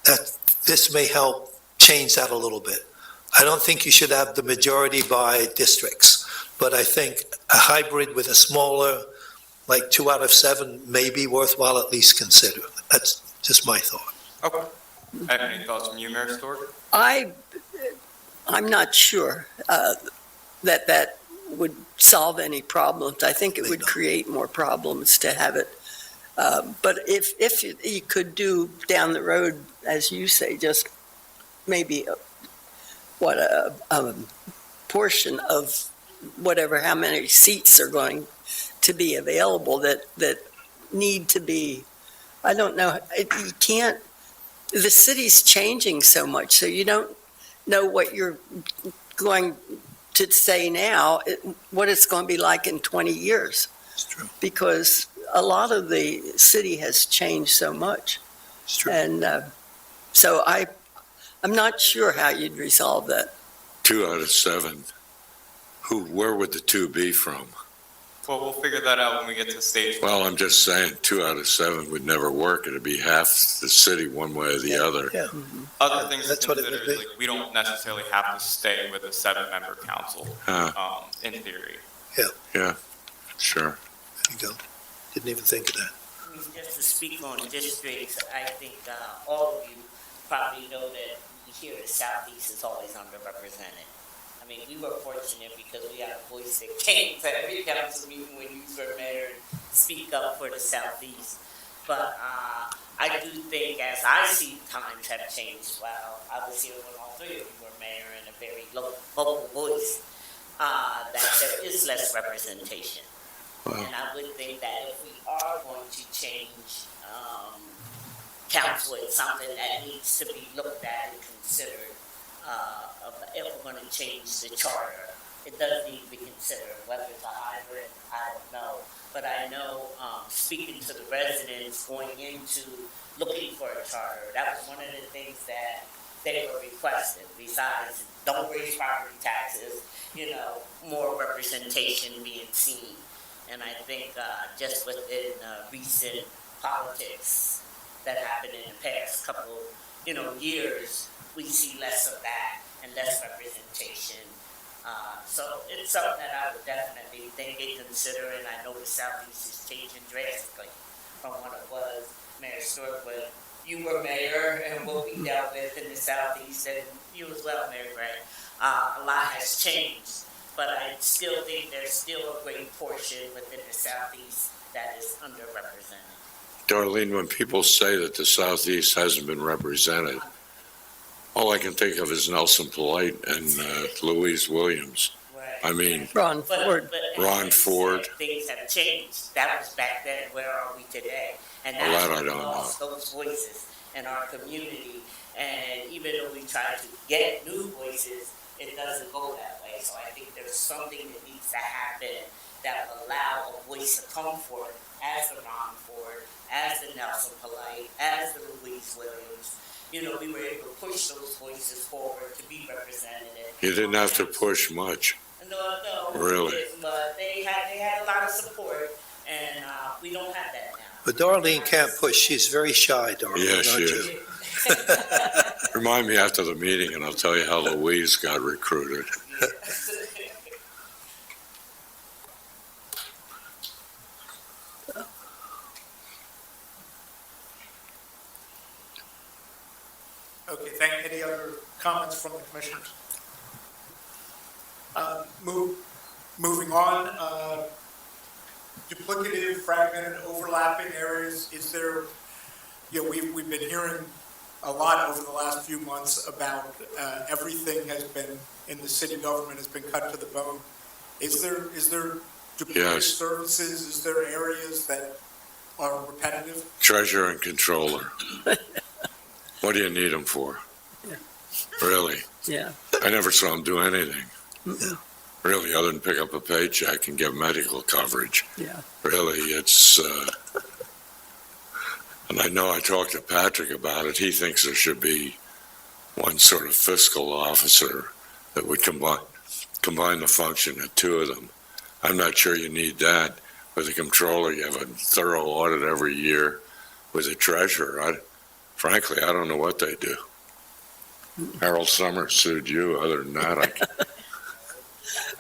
that this may help change that a little bit. I don't think you should have the majority by districts, but I think a hybrid with a smaller, like 2 out of 7, may be worthwhile at least consider. That's just my thought. Okay. Any thoughts from you, Mayor Stewart? I'm not sure that would solve any problems. I think it would No. create more problems to have it. But if you could do down the road, as you say, just maybe a portion of whatever, how many seats are going to be available that need to be, I don't know, you can't, the city's changing so much, so you don't know what you're going to say now, what it's going to be like in 20 years. It's true. Because a lot of the city has changed so much. It's true. And so I'm not sure how you'd resolve that. 2 out of 7. Where would the 2 be from? Well, we'll figure that out when we get to stage. Well, I'm just saying, 2 out of 7 would never work. It'd be half the city one way or the other. Yeah. Other things to That's what it consider would is, like, we don't necessarily have to stay with a 7-member council, in theory. Sure. There you go. Didn't even think of that. I mean, just to speak on districts, I think all of you probably know that here the Southeast is always underrepresented. I mean, we were fortunate because we had a voice that came to every council meeting when you were mayor and speak up for the Southeast. But I do think, as I see times have changed, well, I was here when all 3 of you were mayor and a very vocal voice, that there is less representation. Wow. And I would think that if we are going to change council, it's something that needs to be looked at and considered. If we're going to change the charter, it does need to be considered. Whether it's a hybrid, I don't know. But I know, speaking to the residents going into looking for a charter, that was one of the things that they were requesting. Besides, don't raise property taxes, more representation being seen. And I think just within recent politics that happened in the past couple, years, we see less of that and less representation. So it's something that I would definitely think and consider, and I know the Southeast is changing drastically from what it was. Mayor Stewart, when you were mayor, and what we dealt with in the Southeast, and you as well, Mayor Gray, a lot has changed. But I still think there's still a great portion within the Southeast that is underrepresented. Darlene, when people say that the Southeast hasn't been represented, all I can think of is Nelson Polite and Louise Williams. Right. I mean, Ron Ford. Ron Ford. Things have changed. That was back then. Where are we today? And Well, that's that I what we don't lost those voices in our community. And even though we try to get new voices, it doesn't go that way. So I think there's something that needs to happen that will allow a voice to come forth as the Ron Ford, as the Nelson Polite, as the Louise Williams. We were able to push those voices forward to be represented. You didn't have to push much. No, Really? But they had a lot of support, and we don't have that now. But Darlene can't push. She's very shy, Darlene, Yes, she aren't is. you? Remind me after the meeting and I'll tell you how Louise got recruited. Okay, any other comments from the commissioners? Moving on, duplicative, fragmented, overlapping areas, is there, we've been hearing a lot over the last few months about everything has been, in the city government has been cut to the bone. Is there duplicative Yes. services? Is there areas that are repetitive? Treasurer and controller. What do you need them for? Yeah. Really? Yeah. I never saw them do anything. Yeah. Really, other than pick up a paycheck and get medical coverage. Yeah. Really, it's, and I know I talked to Patrick about it. He thinks there should be one sort of fiscal officer that would combine the function of 2 of them. I'm not sure you need that. With a controller, you have a thorough audit every year. With a treasurer, frankly, I don't know what they do. Harold Summers sued you. Other than that,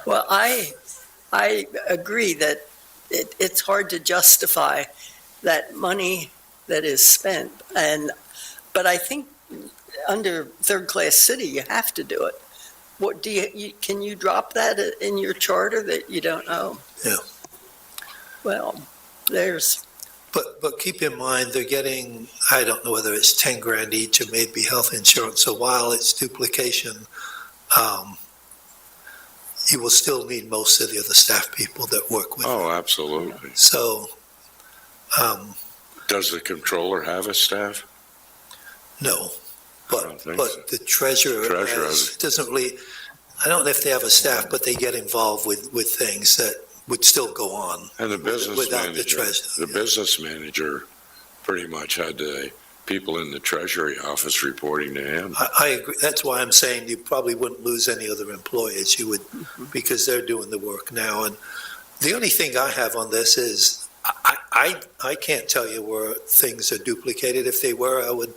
Well, I agree that it's hard to justify that money that is spent. But I think under third-class city, you have to do it What, can you drop that in your charter that you don't know? Yeah. Well, there's, But keep in mind, they're getting, I don't know whether it's 10 grand each or maybe health insurance. So while it's duplication, you will still need most of the other staff people that work with you. Oh, absolutely. So, Does the controller have a staff? no. I don't think so. But the treasurer Treasurer doesn't really, I don't know if they have a staff, but they get involved with things that would still go on. And the business Without the manager, treasurer, the yeah. business manager pretty much had the people in the treasury office reporting to him. I agree. That's why I'm saying you probably wouldn't lose any other employees. You would, because they're doing the work now. And the only thing I have on this is I can't tell you where things are duplicated. If they were, I would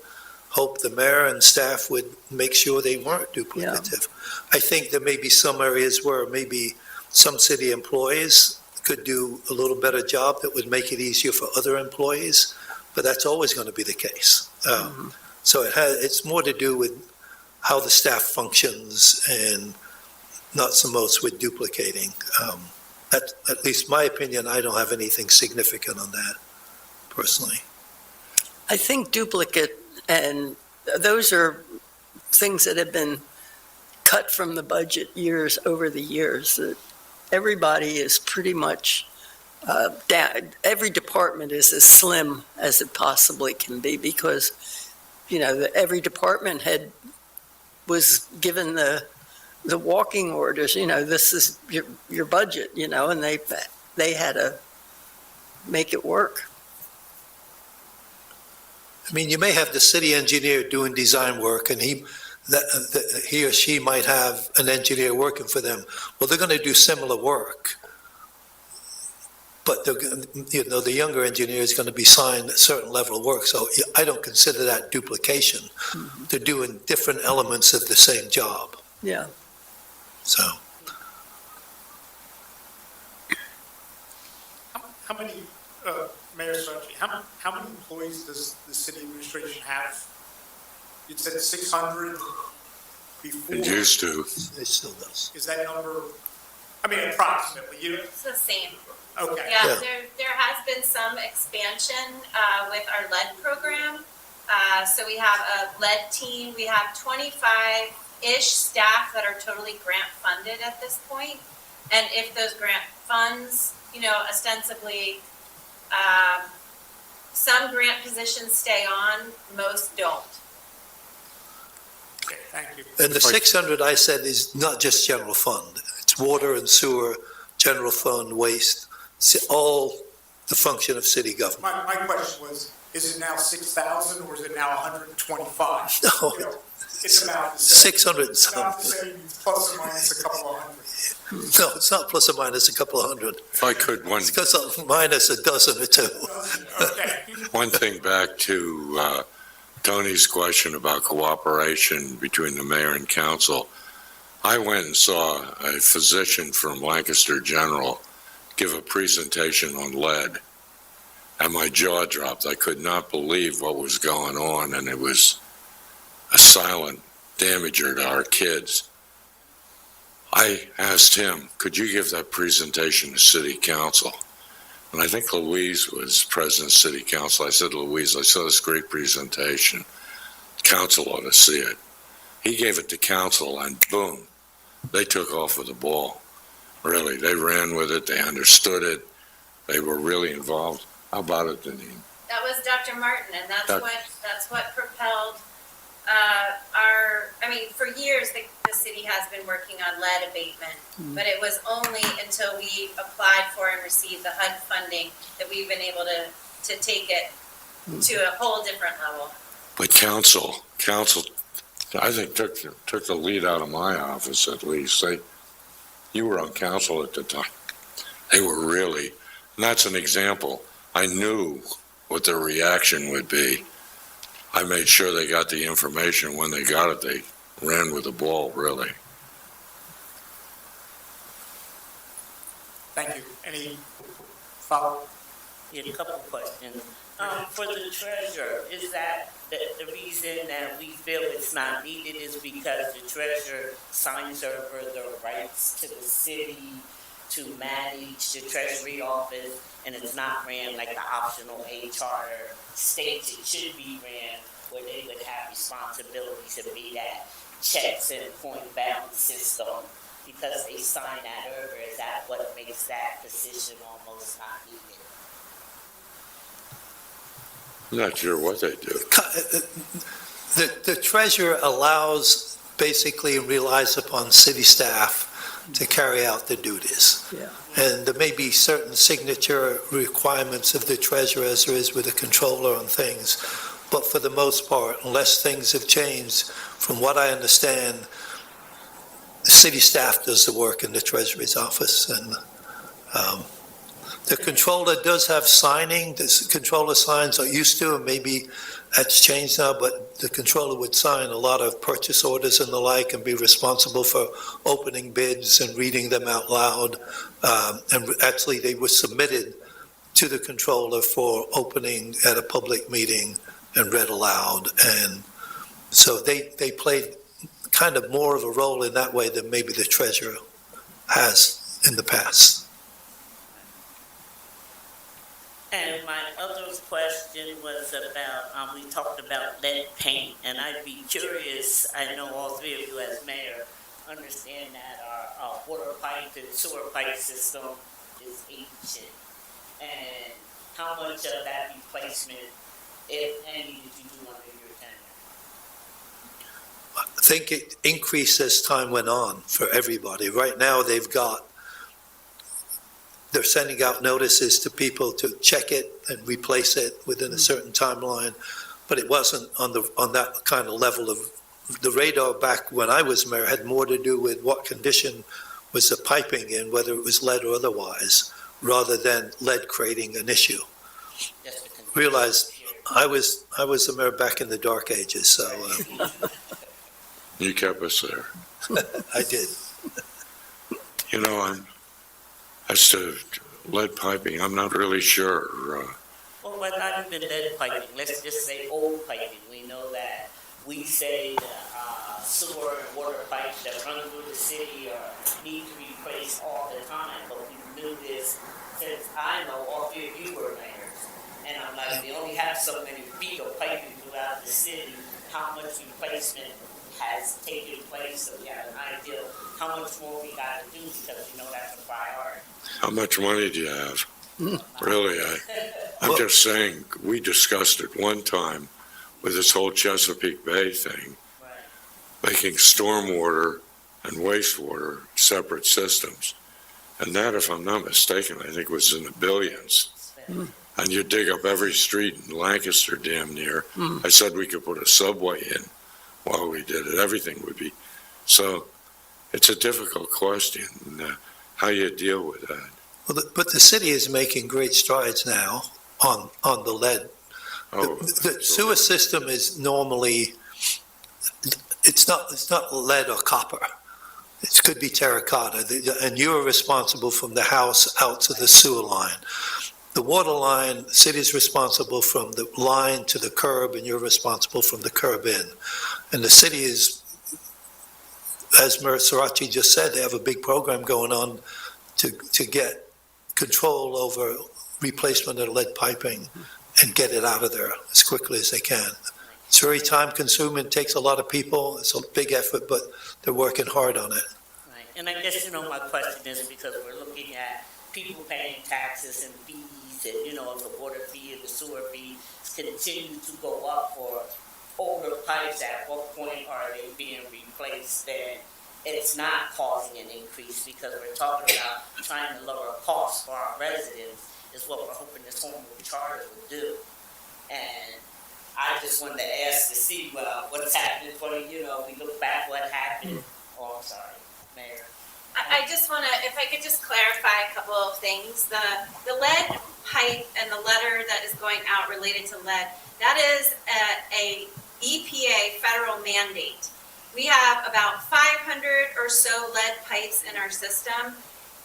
hope the mayor and staff would make sure they weren't duplicative. I think there may be some areas where maybe some city employees could do a little better job that would make it easier for other employees, but that's always going to be the case. So it's more to do with how the staff functions and not so much with duplicating. At least my opinion, I don't have anything significant on that personally. I think duplicate, and those are things that have been cut from the budget over the years, that everybody is pretty much down. Every department is as slim as it possibly can be because, every department head was given the walking orders, this is your budget, and they had to make it work. I mean, you may have the city engineer doing design work, and he or she might have an engineer working for them. Well, they're going to do similar work, but the younger engineer is going to be assigned a certain level of work. So I don't consider that duplication. They're doing different elements of the same job. Yeah. So How many, Mayor Sarchi, how many employees does the city administration have? You said 600 before. It used to. it still does. Is that number, approximately, It's the same. okay. Yeah, Yeah. there has been some expansion with our lead program. So we have a lead team. We have 25-ish staff that are totally grant funded at this point. And if those grant funds, ostensibly, some grant positions stay on, most don't. Okay, thank you. And the 600 I said is not just general fund. It's water and sewer, general fund, waste, all the function of city government. My question was, is it now 6,000 or is it now 125? No, It's about the same. 600 and It's about the something. same, plus or minus a couple of hundred. No, it's not plus or minus a couple of hundred. If I could, It's because minus a dozen or two. Okay. one thing back to Tony's question about cooperation between the mayor and council. I went and saw a physician from Lancaster General give a presentation on lead, and my jaw dropped. I could not believe what was going on, and it was a silent damager to our kids. I asked him, could you give that presentation to city council? And I think Louise was president of city council. I said, Louise, I saw this great presentation. Council ought to see it. He gave it to council, and boom, they took off with the ball. Really, they ran with it. They understood it. They were really involved. How about it, Deneen? That was Dr. Martin, and that's Doc- what propelled for years, the city has been working on lead abatement, but it was only until we applied for and received the HUD funding that we've been able to take it to a whole different level. But council, I think took the lead out of my office at least. You were on council at the time. They were really, and that's an example. I knew what their reaction would be. I made sure they got the information. When they got it, they ran with the ball, really. Thank you. Any follow-up? Yeah, a couple of questions. For the treasurer, is that The reason that we feel it's not needed is because the treasurer signs over the rights to the city to manage the treasury office, and it's not ran like the optional A charter states it should be ran, where they would have responsibility to be that checks and point balance system. Because they sign that over, is that what makes that position almost not needed? I'm not sure what they do. The treasurer allows, basically relies upon city staff to carry out the duties. Yeah. And there may be certain signature requirements of the treasurer as there is with the controller on things. But for the most part, unless things have changed, from what I understand, the city staff does the work in the treasurer's office. And the controller does have signing. The controller signs are used to, and maybe that's changed now, but the controller would sign a lot of purchase orders and the like and be responsible for opening bids and reading them out loud. And actually, they were submitted to the controller for opening at a public meeting and read aloud. And so they played kind of more of a role in that way than maybe the treasurer has in the past. And my other question was about, we talked about lead paint, and I'd be curious, I know all three of you as mayor understand that our water pipe and sewer pipe system is ancient. And how much of that replacement, if any, did you do under your tenure? I think it increased as time went on for everybody. Right now, they're sending out notices to people to check it and replace it within a certain timeline, but it wasn't on that kind of level of, the radar back when I was mayor had more to do with what condition was the piping in, whether it was lead or otherwise, rather than lead creating an issue. Just to confirm. Realized I was the mayor back in the dark ages, so You kept us there. I did. You know, as to lead piping, I'm not really sure. Well, what not even lead piping, let's just say old piping. We know that we say the sewer and water pipes that run through the city need to be replaced all the time, but we knew this since I know all three of you were mayors. And I'm like, we only have so many feet of piping throughout the city, how much replacement has taken place, so we have an idea of how much more we got to do, because we know that's a priority. How much money do you have? Really, I'm just saying, we discussed it one time with this whole Chesapeake Bay thing, Right. making stormwater and wastewater separate systems. And that, if I'm not mistaken, I think was in the billions. And you dig up every street in Lancaster damn near. I said we could put a subway in while we did it. Everything would be. So it's a difficult question, how you deal with that. Well, but the city is making great strides now on the lead. Oh, The sewer system is normally, it's not lead or copper. It could be terracotta, and you're responsible from the house out to the sewer line. The water line, the city is responsible from the line to the curb, and you're responsible from the curb in. And the city is, as Mayor Sirachi just said, they have a big program going on to get control over replacement of lead piping and get it out of there as quickly as they can. It's very time consuming, takes a lot of people, it's a big effort, but they're working hard on it. Right, and I guess, my question is because we're looking at people paying taxes and fees, and, if the water fee and the sewer fee continue to go up for older pipes, at what point are they being replaced? Then it's not causing an increase, because we're talking about trying to lower costs for our residents, is what we're hoping this home rule charter would do. And I just wanted to ask to see, what's happening for, we look back what happened. Oh, I'm sorry, Mayor. I just want to, if I could just clarify a couple of things. The lead pipe and the letter that is going out related to lead, that is a EPA federal mandate. We have about 500 or so lead pipes in our system,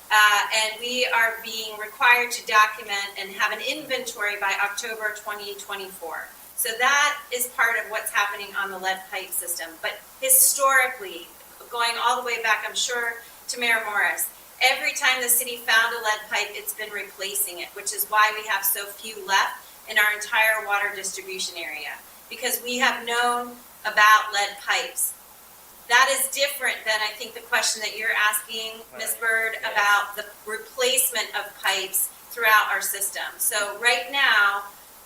and we are being required to document and have an inventory by October 2024. So that is part of what's happening on the lead pipe system. But historically, going all the way back, I'm sure, to Mayor Morris, every time the city found a lead pipe, it's been replacing it, which is why we have so few left in our entire water distribution area, because we have known about lead pipes. That is different than, I think, the question that you're asking, Ms. Bird, about the replacement of pipes throughout our system. So right now,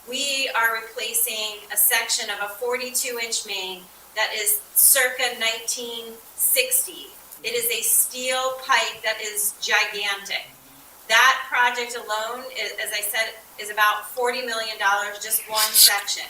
we are replacing a section of a 42-inch main that is circa 1960. It is a steel pipe that is gigantic. That project alone, as I said, is about $40 million, just one section.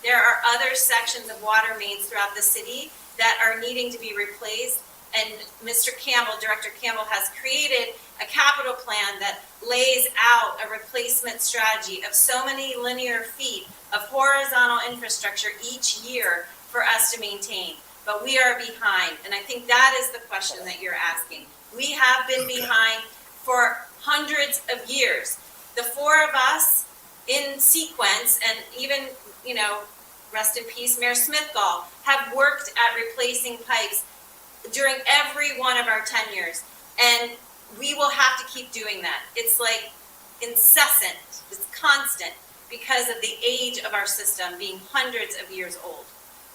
There are other sections of water mains throughout the city that are needing to be replaced, and Mr. Campbell, Director Campbell, has created a capital plan that lays out a replacement strategy of so many linear feet of horizontal infrastructure each year for us to maintain. But we are behind, and I think that is the question that you're asking. We have been behind for hundreds of years. The four of us in sequence, and even, you know, rest in peace, Mayor Smithgall, have worked at replacing pipes during every one of our tenures. And we will have to keep doing that. It's like incessant, it's constant, because of the age of our system being hundreds of years old.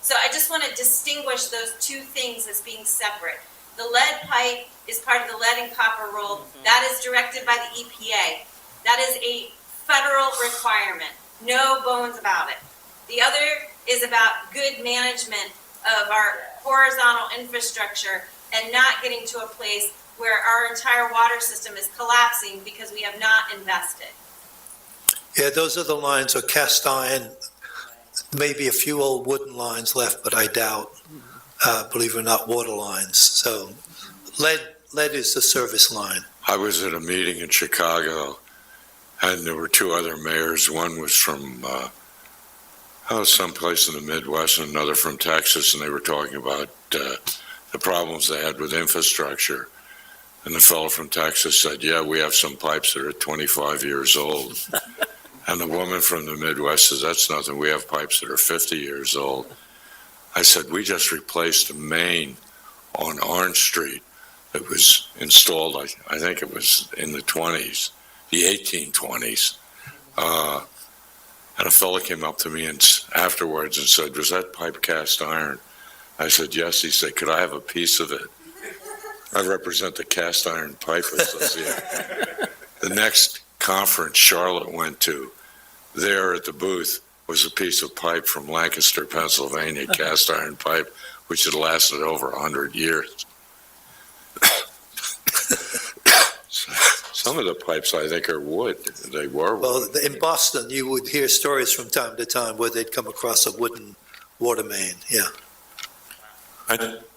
So I just want to distinguish those two things as being separate. The lead pipe is part of the lead and copper rule. That is directed by the EPA. That is a federal requirement. No bones about it. The other is about good management of our horizontal infrastructure and not getting to a place where our entire water system is collapsing because we have not invested. Yeah, those are the lines are cast iron, maybe a few old wooden lines left, but I doubt, believe it or not, water lines. So lead is the service line. I was at a meeting in Chicago, and there were two other mayors. One was from someplace in the Midwest, and another from Texas, and they were talking about the problems they had with infrastructure. And the fellow from Texas said, yeah, we have some pipes that are 25 years old. And the woman from the Midwest says, that's nothing. We have pipes that are 50 years old. I said, we just replaced a main on Orange Street that was installed, I think it was in the 20s, the 1820s. And a fellow came up to me afterwards and said, was that pipe cast iron? I said, yes. He said, could I have a piece of it? I represent the Cast Iron Pipe Association. The next conference Charlotte went to, there at the booth was a piece of pipe from Lancaster, Pennsylvania, cast iron pipe, which had lasted over 100 years. Some of the pipes, I think, are wood. They were wood. Well, in Boston, you would hear stories from time to time where they'd come across a wooden water main, yeah.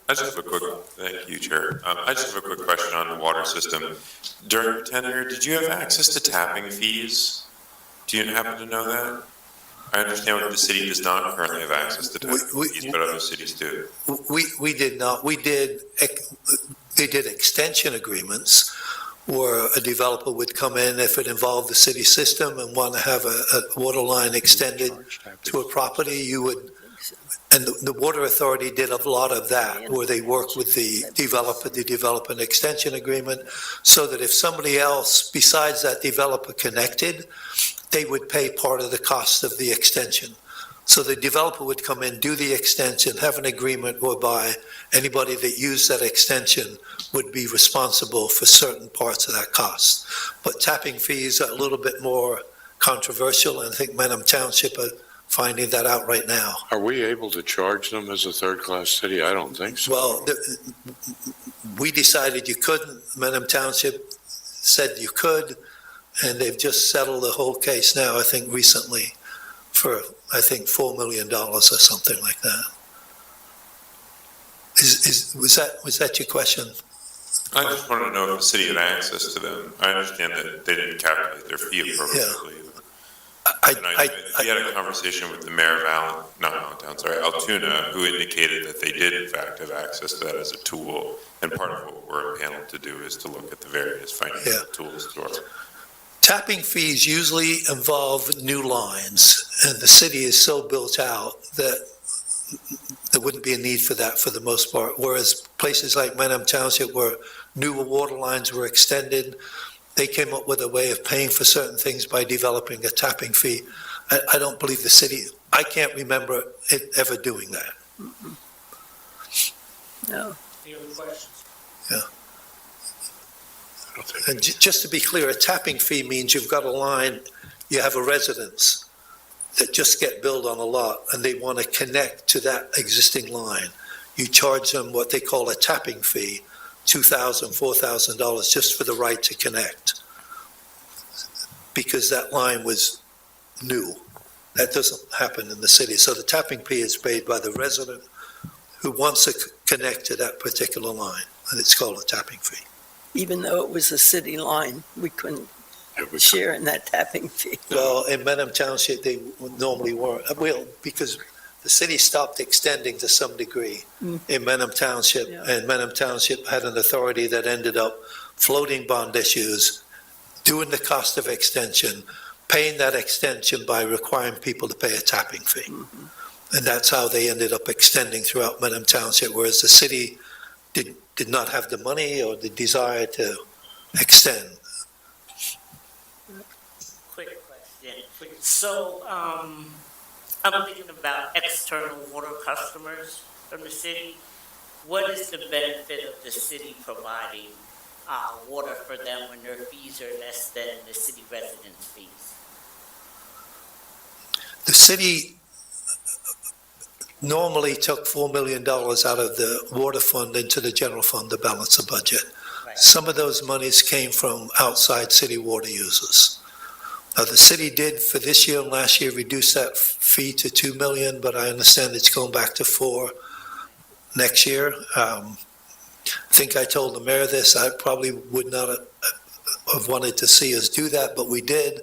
I just have a quick, thank you, Chair. I just have a quick question on the water system. During your tenure, did you have access to tapping fees? Do you happen to know that? I understand that the city does not currently have access to tapping fees, but other cities do. We did not. They did extension agreements where a developer would come in if it involved the city system and want to have a water line extended to a property, you would. And the Water Authority did a lot of that, where they work with the developer to develop an extension agreement, so that if somebody else besides that developer connected, they would pay part of the cost of the extension. So the developer would come in, do the extension, have an agreement whereby anybody that used that extension would be responsible for certain parts of that cost. But tapping fees are a little bit more controversial, and I think Wenham Township are finding that out right now. Are we able to charge them as a third-class city? I don't think so. Well, we decided you couldn't. Wenham Township said you could, and they've just settled the whole case now, I think recently, for, I think, $4 million or something like that. Was that your question? I just wanted to know if the city had access to them. I understand that they didn't calculate their fee appropriately. We had a conversation with the mayor of Altoona, who indicated that they did in fact have access to that as a tool. And part of what we're paneled to do is to look at the various financial tools to our Tapping fees usually involve new lines, and the city is so built out that there wouldn't be a need for that for the most part, whereas places like Wenham Township where newer water lines were extended, they came up with a way of paying for certain things by developing a tapping fee. I don't believe the city, I can't remember it ever doing that. No. Any other questions? And just to be clear, a tapping fee means you've got a line, you have a residence that just get built on a lot, and they want to connect to that existing line. You charge them what they call a tapping fee, $2,000, $4,000, just for the right to connect. Because that line was new. That doesn't happen in the city. So the tapping fee is paid by the resident who wants to connect to that particular line, and it's called a tapping fee. Even though it was a city line, we couldn't It was, share in that tapping fee. Well, in Wenham Township, they normally weren't. Well, because the city stopped extending to some degree in Wenham Township, Yeah. and Wenham Township had an authority that ended up floating bond issues, doing the cost of extension, paying that extension by requiring people to pay a tapping fee. And that's how they ended up extending throughout Wenham Township, whereas the city did not have the money or the desire to extend. Quick question. So, I'm thinking about external water customers from the city. What is the benefit of the city providing, water for them when their fees are less than the city residents' fees? The city normally took $4 million out of the water fund into the general fund to balance the budget. Right. Some of those monies came from outside city water users. Now, the city did for this year and last year reduce that fee to $2 million, but I understand it's going back to $4 million next year. I think I told the mayor this. I probably would not have wanted to see us do that, but we did.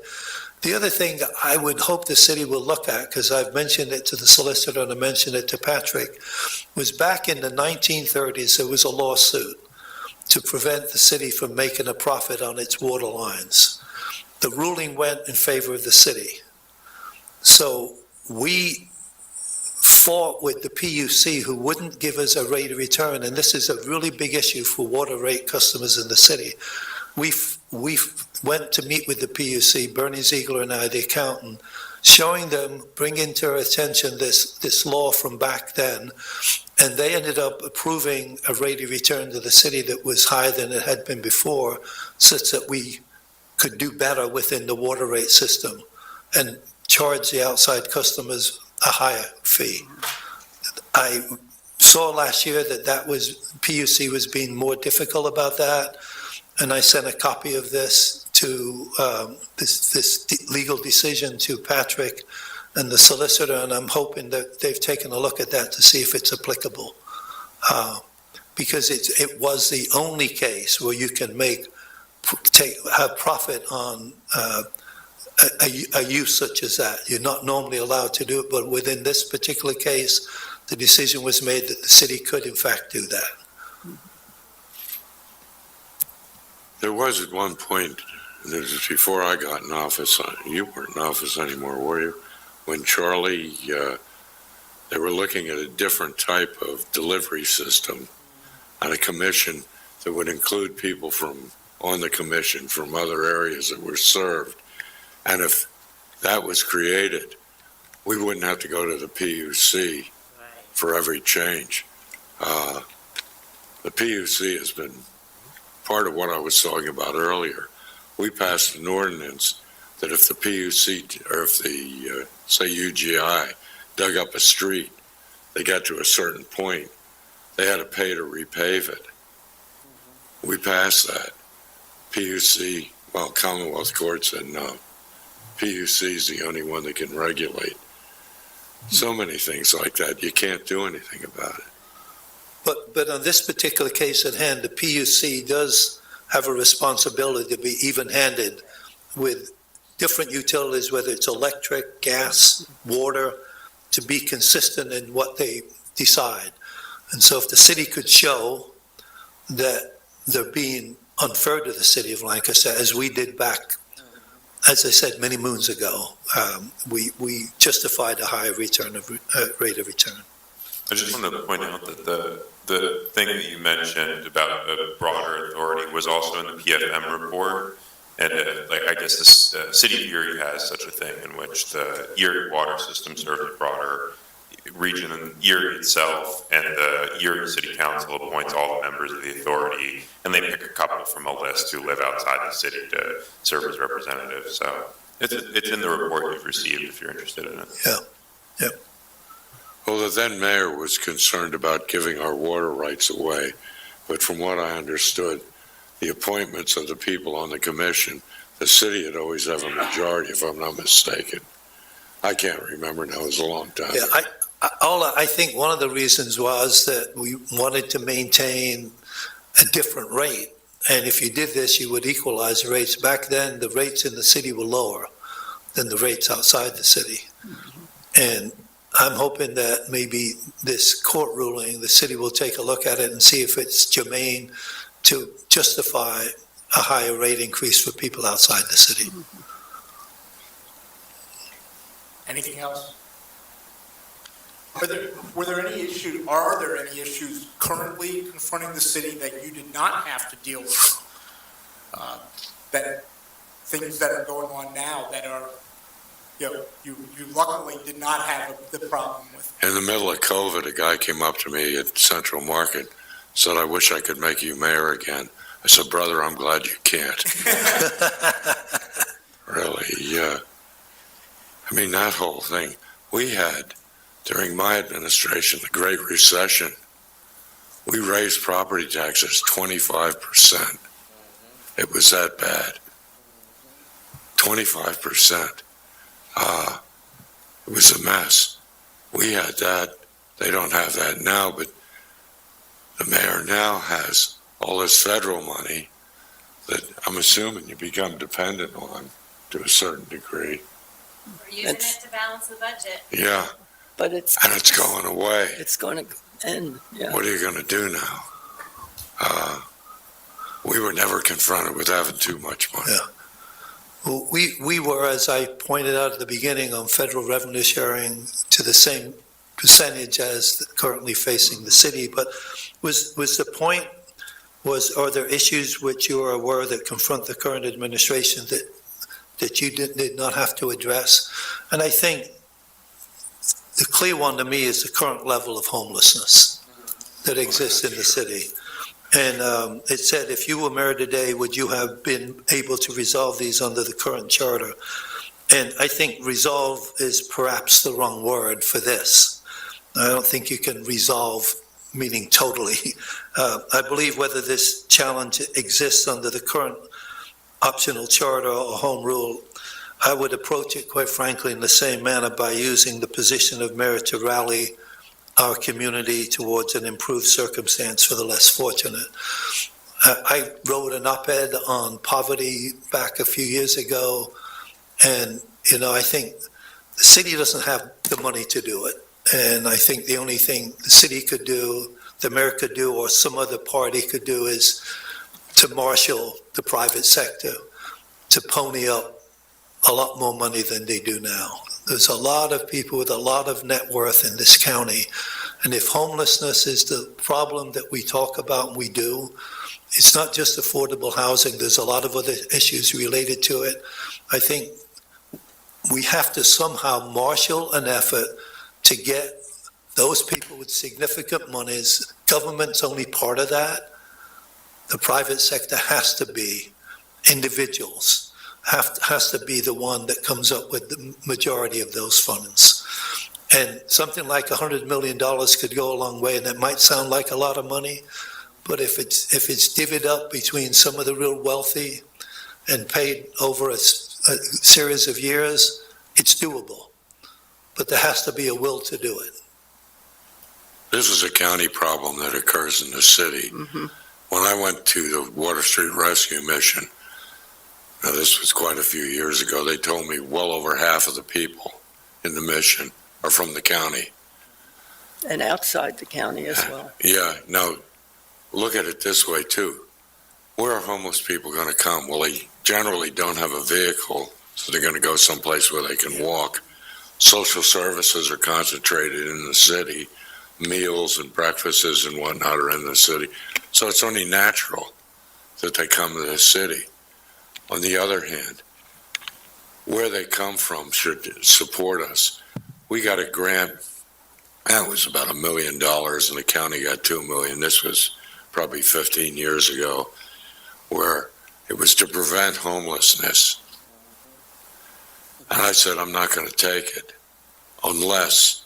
The other thing I would hope the city will look at, because I've mentioned it to the solicitor and I mentioned it to Patrick, was back in the 1930s, there was a lawsuit to prevent the city from making a profit on its water lines. The ruling went in favor of the city. So we fought with the PUC, who wouldn't give us a rate of return, and this is a really big issue for water rate customers in the city. We went to meet with the PUC, Bernie Ziegler and I, the accountant, showing them, bringing to our attention this law from back then, and they ended up approving a rate of return to the city that was higher than it had been before, such that we could do better within the water rate system and charge the outside customers a higher fee. I saw last year that PUC was being more difficult about that, and I sent a copy of this to this legal decision to Patrick and the solicitor, and I'm hoping that they've taken a look at that to see if it's applicable. Because it was the only case where you can have profit on a use such as that. You're not normally allowed to do it, but within this particular case, the decision was made that the city could in fact do that. there was at one point, this was before I got in office, you weren't in office anymore, were you? When Charlie, they were looking at a different type of delivery system on a commission that would include people on the commission from other areas that were served. And if that was created, we wouldn't have to go to the PUC for every change. The PUC has been part of what I was talking about earlier. We passed an ordinance that if the PUC, or if the, say UGI, dug up a street, they got to a certain point, they had to pay to repave it. We passed that. PUC, well, Commonwealth Court said no. PUC is the only one that can regulate. So many things like that, you can't do anything about it. But on this particular case at hand, the PUC does have a responsibility to be even-handed with different utilities, whether it's electric, gas, water, to be consistent in what they decide. And so if the city could show that they're being unfair to the city of Lancaster, as we did back as I said many moons ago, we justified a higher rate of return. I just want to point out that the thing that you mentioned about a broader authority was also in the PFM report. And I guess the city of Erie has such a thing in which the Erie water system serves a broader region than Erie itself, and the Erie City Council appoints all the members of the authority, and they pick a couple from a list who live outside the city to serve as representatives. So it's in the report you've received if you're interested in it. Well, the then mayor was concerned about giving our water rights away, but from what I understood, the appointments of the people on the commission, the city had always have a majority, if I'm not mistaken. I can't remember now, it was a long time. Yeah, I think one of the reasons was that we wanted to maintain a different rate. And if you did this, you would equalize the rates. Back then, the rates in the city were lower than the rates outside the city. And I'm hoping that maybe this court ruling, the city will take a look at it and see if it's germane to justify a higher rate increase for people outside the city. Anything else? Were there any issues, are there any issues currently confronting the city that you did not have to deal with? That things that are going on now that are, you luckily did not have the problem with? In the middle of COVID, a guy came up to me at Central Market, said, "I wish I could make you mayor again." I said, "Brother, I'm glad you can't." Really, yeah. I mean, that whole thing, we had, during my administration, the Great Recession, we raised property taxes 25%. It was that bad. 25%. It was a mess. We had that. They don't have that now, but the mayor now has all this federal money that I'm assuming you become dependent on to a certain degree. We're using it to balance the budget. Yeah, But it's and it's going away. it's going to end. Yeah. What are you going to do now? We were never confronted with having too much money. Yeah. Well, we were, as I pointed out at the beginning, on federal revenue sharing to the same percentage as currently facing the city. But was the point, are there issues which you are aware that confront the current administration that you did not have to address? And I think the clear one to me is the current level of homelessness that exists in the city. And it said, if you were mayor today, would you have been able to resolve these under the current charter? And I think resolve is perhaps the wrong word for this. I don't think you can resolve, meaning totally. I believe whether this challenge exists under the current optional charter or home rule, I would approach it, quite frankly, in the same manner by using the position of mayor to rally our community towards an improved circumstance for the less fortunate. I wrote an op-ed on poverty back a few years ago, and, I think the city doesn't have the money to do it. And I think the only thing the city could do, the mayor could do, or some other party could do is to marshal the private sector to pony up a lot more money than they do now. There's a lot of people with a lot of net worth in this county. And if homelessness is the problem that we talk about, and we do, it's not just affordable housing. There's a lot of other issues related to it. I think we have to somehow marshal an effort to get those people with significant monies. Government's only part of that. The private sector has to be individuals. Has to be the one that comes up with the majority of those funds. And something like $100 million could go a long way, and it might sound like a lot of money, but if it's divvied up between some of the real wealthy and paid over a series of years, it's doable. But there has to be a will to do it. This is a county problem that occurs in the city. Mm-hmm. When I went to the Water Street Rescue Mission, now this was quite a few years ago, they told me well over half of the people in the mission are from the county. And outside the county as well. Yeah, now look at it this way too. Where are homeless people going to come? Well, they generally don't have a vehicle so they're going to go someplace where they can walk. Social services are concentrated in the city. Meals and breakfasts and whatnot are in the city. So it's only natural that they come to the city. On the other hand, where they come from should support us. We got a grant, that was about $1 million, and the county got $2 million. This was probably 15 years ago, where it was to prevent homelessness. And I said, I'm not going to take it unless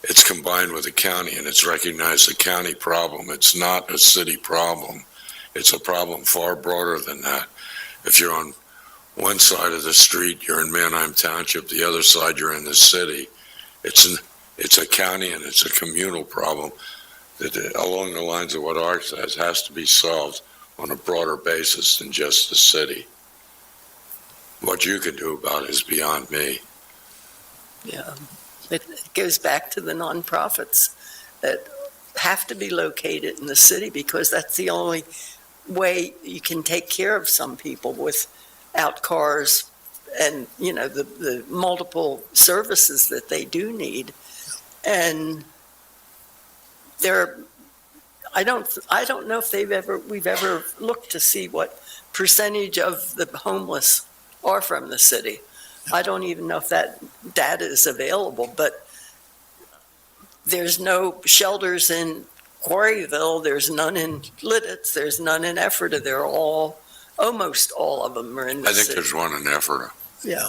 it's combined with the county and it's recognized a county problem. It's not a city problem. It's a problem far broader than that. If you're on one side of the street, you're in Manheim Township, the other side, you're in the city. It's a county and it's a communal problem that, along the lines of what Art says, has to be solved on a broader basis than just the city. What you can do about it is beyond me. Yeah, it goes back to the nonprofits that have to be located in the city because that's the only way you can take care of some people without cars and, you know, the multiple services that they do need. And I don't know if we've ever looked to see what percentage of the homeless are from the city. I don't even know if that data is available, but there's no shelters in Quarryville, there's none in Lidditz, there's none in Ephrata. They're almost all of them are in the I think city. there's one in Ephrata. Yeah.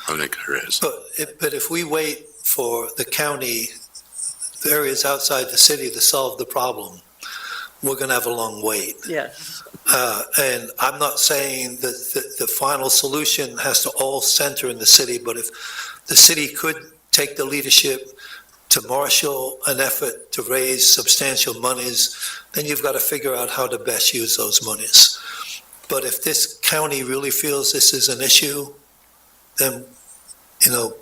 I think there is. But if we wait for the county, the areas outside the city to solve the problem, we're going to have a long wait. Yeah. And I'm not saying that the final solution has to all center in the city, but if the city could take the leadership to marshal an effort to raise substantial monies, then you've got to figure out how to best use those monies. But if this county really feels this is an issue, then, you know,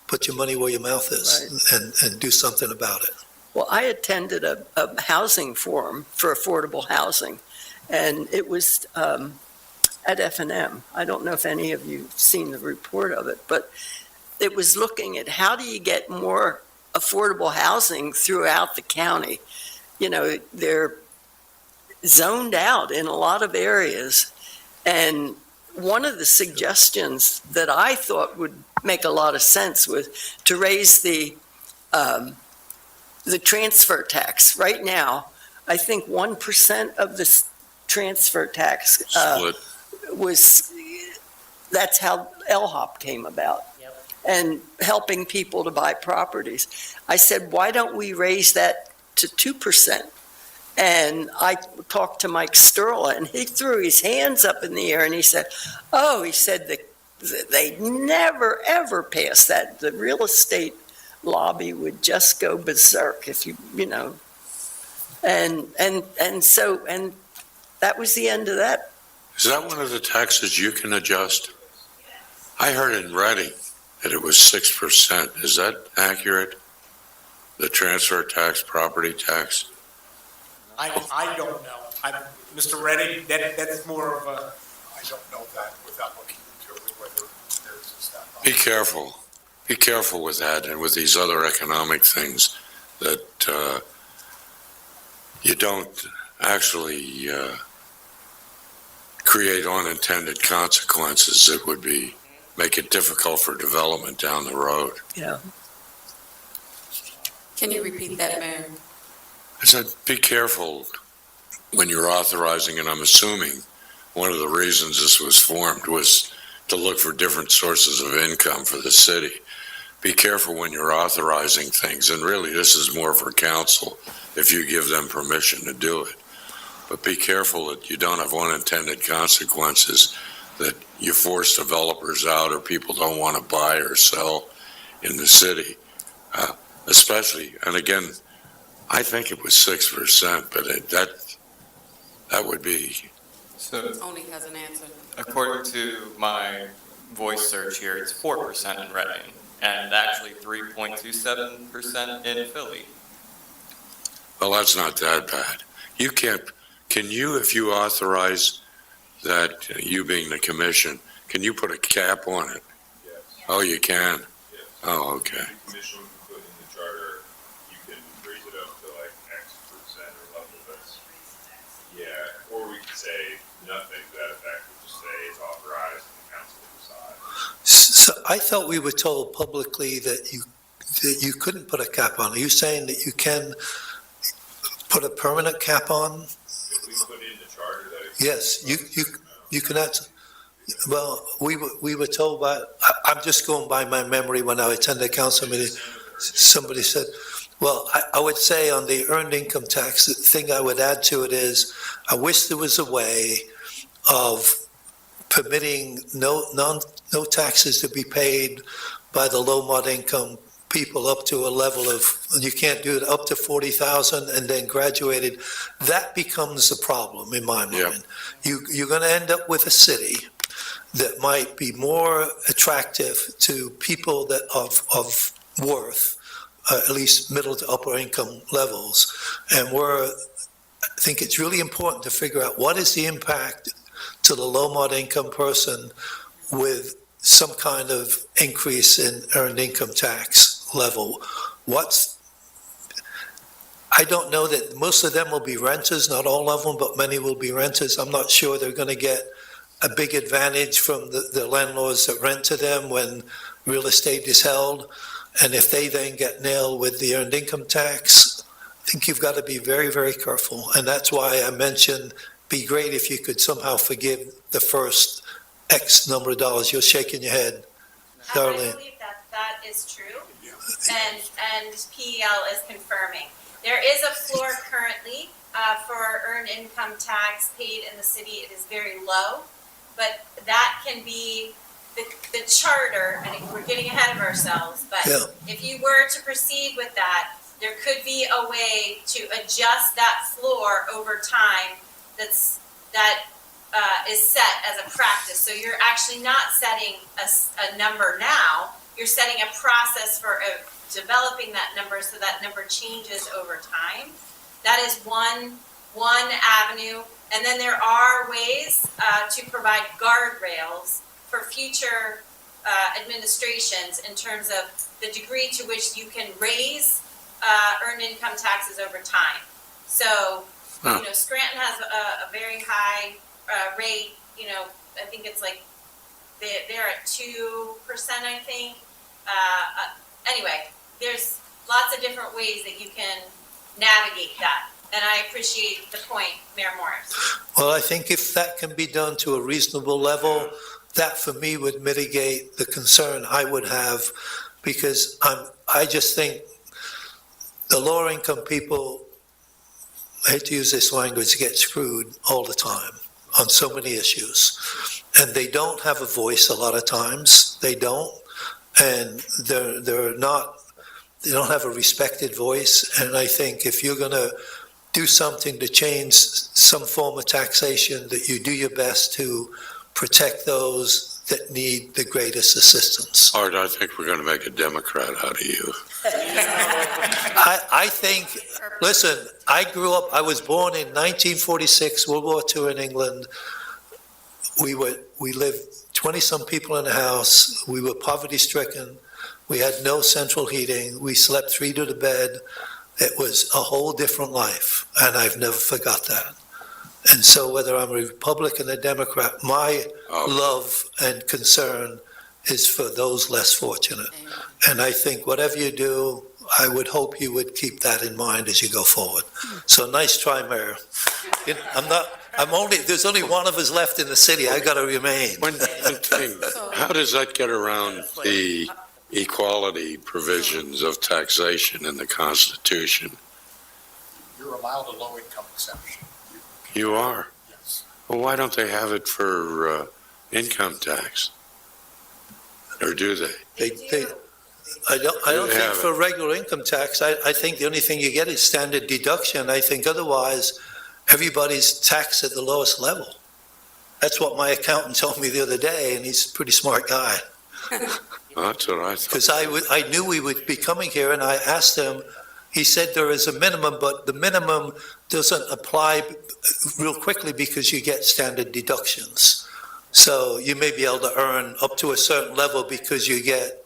put your money where your mouth is and do something about it. Well, I attended a housing forum for affordable housing, and it was at F&M. I don't know if any of you have seen the report of it, but it was looking at how do you get more affordable housing throughout the county. You know, they're zoned out in a lot of areas, and one of the suggestions that I thought would make a lot of sense was to raise the transfer tax. Right now, I think 1% of the transfer tax Split. that's how LHOP came about. Yep. And helping people to buy properties. I said, why don't we raise that to 2%? And I talked to Mike Sterla, and he threw his hands up in the air, and he said, they never, ever pass that. The real estate lobby would just go berserk if you know. And that was the end of that. Is that one of the taxes you can adjust? I heard in Reading that it was 6%. Is that accurate? The transfer tax, property tax? I don't know. Mr. Reddy, that's more of a, I don't know that without looking into it, whether there's a step up. Be careful. Be careful with that and with these other economic things that you don't actually create unintended consequences that would make it difficult for development down the road. Yeah. Can you repeat that, Mayor? I said, be careful when you're authorizing, and I'm assuming one of the reasons this was formed was to look for different sources of income for the city. Be careful when you're authorizing things, and really this is more for council if you give them permission to do it. But be careful that you don't have unintended consequences, that you force developers out or people don't want to buy or sell in the city. Especially, and again, I think it was 6%, but that would be. So Only has an answer. according to my voice search here, it's 4% in Reading and actually 3.27% in Philly. Well, that's not that bad. You can't, can you, if you authorize that, you being the commission, can you put a cap on it? Oh, you can? Oh, okay. The commission can put in the charter, you can raise it up to like X% or level that's, yeah, or we could say nothing to that effect, we just say it's authorized and the council will decide. So I thought we were told publicly that you couldn't put a cap on. Are you saying that you can put a permanent cap on? If we put in the charter that it's. Yes, you can answer. Well, we were told by, I'm just going by my memory when I attended a council meeting, somebody said, well, I would say on the earned income tax, the thing I would add to it is, I wish there was a way of permitting no taxes to be paid by the low mod income people up to a level of, you can't do it up to 40,000 and then graduated. That becomes the problem in my mind. You're going to end up with a city that might be more attractive to people that of worth, at least middle to upper income levels. And I think it's really important to figure out what is the impact to the low mod income person with some kind of increase in earned income tax level. I don't know that most of them will be renters, not all of them, but many will be renters. I'm not sure they're going to get a big advantage from the landlords that rent to them when real estate is held. And if they then get nailed with the earned income tax, I think you've got to be very, very careful. And that's why I mentioned, be great if you could somehow forgive the first X number of dollars. You're shaking your head, I Darlene. believe that is true, and PEL is confirming. There is a floor currently for earned income tax paid in the city. It is very low, but that can be the charter, and we're getting ahead of ourselves, but Yeah. if you were to proceed with that, there could be a way to adjust that floor over time that is set as a practice. So you're actually not setting a number now, you're setting a process for developing that number so that number changes over time. That is one avenue. And then there are ways to provide guardrails for future administrations in terms of the degree to which you can raise earned income taxes over time. So, Scranton has a very high rate, I think it's like, they're at 2%, I think. Anyway, there's lots of different ways that you can navigate that. And I appreciate the point, Mayor Morris. Well, I think if that can be done to a reasonable level, that for me would mitigate the concern I would have, because I just think the lower income people, I hate to use this language, get screwed all the time on so many issues. And they don't have a voice a lot of times. They don't. And they don't have a respected voice. And I think if you're going to do something to change some form of taxation, that you do your best to protect those that need the greatest assistance. Art, I think we're going to make a Democrat out of you. I think, listen, I was born in 1946, World War II in England. We lived 20-some people in a house. We were poverty-stricken. We had no central heating. We slept 3 to the bed. It was a whole different life, and I've never forgot that. And so whether I'm a Republican or Democrat, my love and concern is for those less fortunate. And I think whatever you do, I would hope you would keep that in mind as you go forward. So nice try, Mayor. There's only one of us left in the city. I got to remain. One thing, how does that get around the equality provisions of taxation in the Constitution? You're allowed a low income exemption. You are? Yes. Well, why don't they have it for think tax? Or do they? I don't think have for regular income tax, I think the only thing you get is standard deduction. I think otherwise, everybody's taxed at the lowest level. That's what my accountant told me the other day, and he's a pretty smart guy. Well, that's what I thought. Because I knew we would be coming here, and I asked him, he said there is a minimum, but the minimum doesn't apply real quickly because you get standard deductions. So you may be able to earn up to a certain level because you get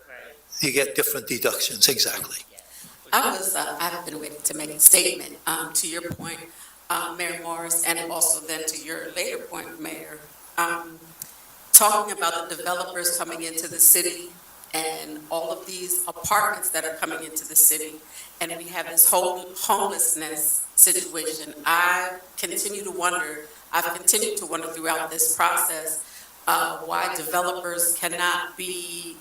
different deductions, exactly. I've been waiting to make a statement, to your point, Mayor Morris, and also then to your later point, Mayor. Talking about the developers coming into the city and all of these apartments that are coming into the city, and we have this whole homelessness situation. I've continued to wonder throughout this process, why developers cannot be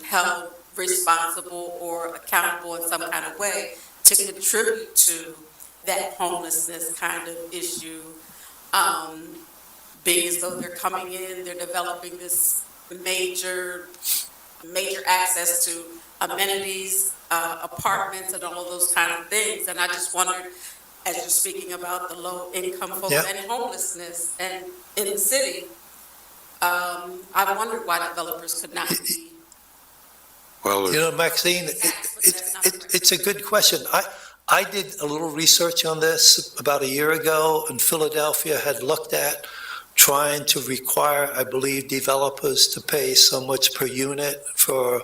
held responsible or accountable in some kind of way to contribute to that homelessness kind of issue, being as though they're coming in, they're developing this major access to amenities, apartments, and all of those kind of things. And I just wondered, as you're speaking about the low-income folks Yeah. and homelessness and in the city, I wondered why developers could not be. Well, You know, Maxine, it's a good question. I did a little research on this about a year ago, and Philadelphia had looked at trying to require, I believe, developers to pay so much per unit for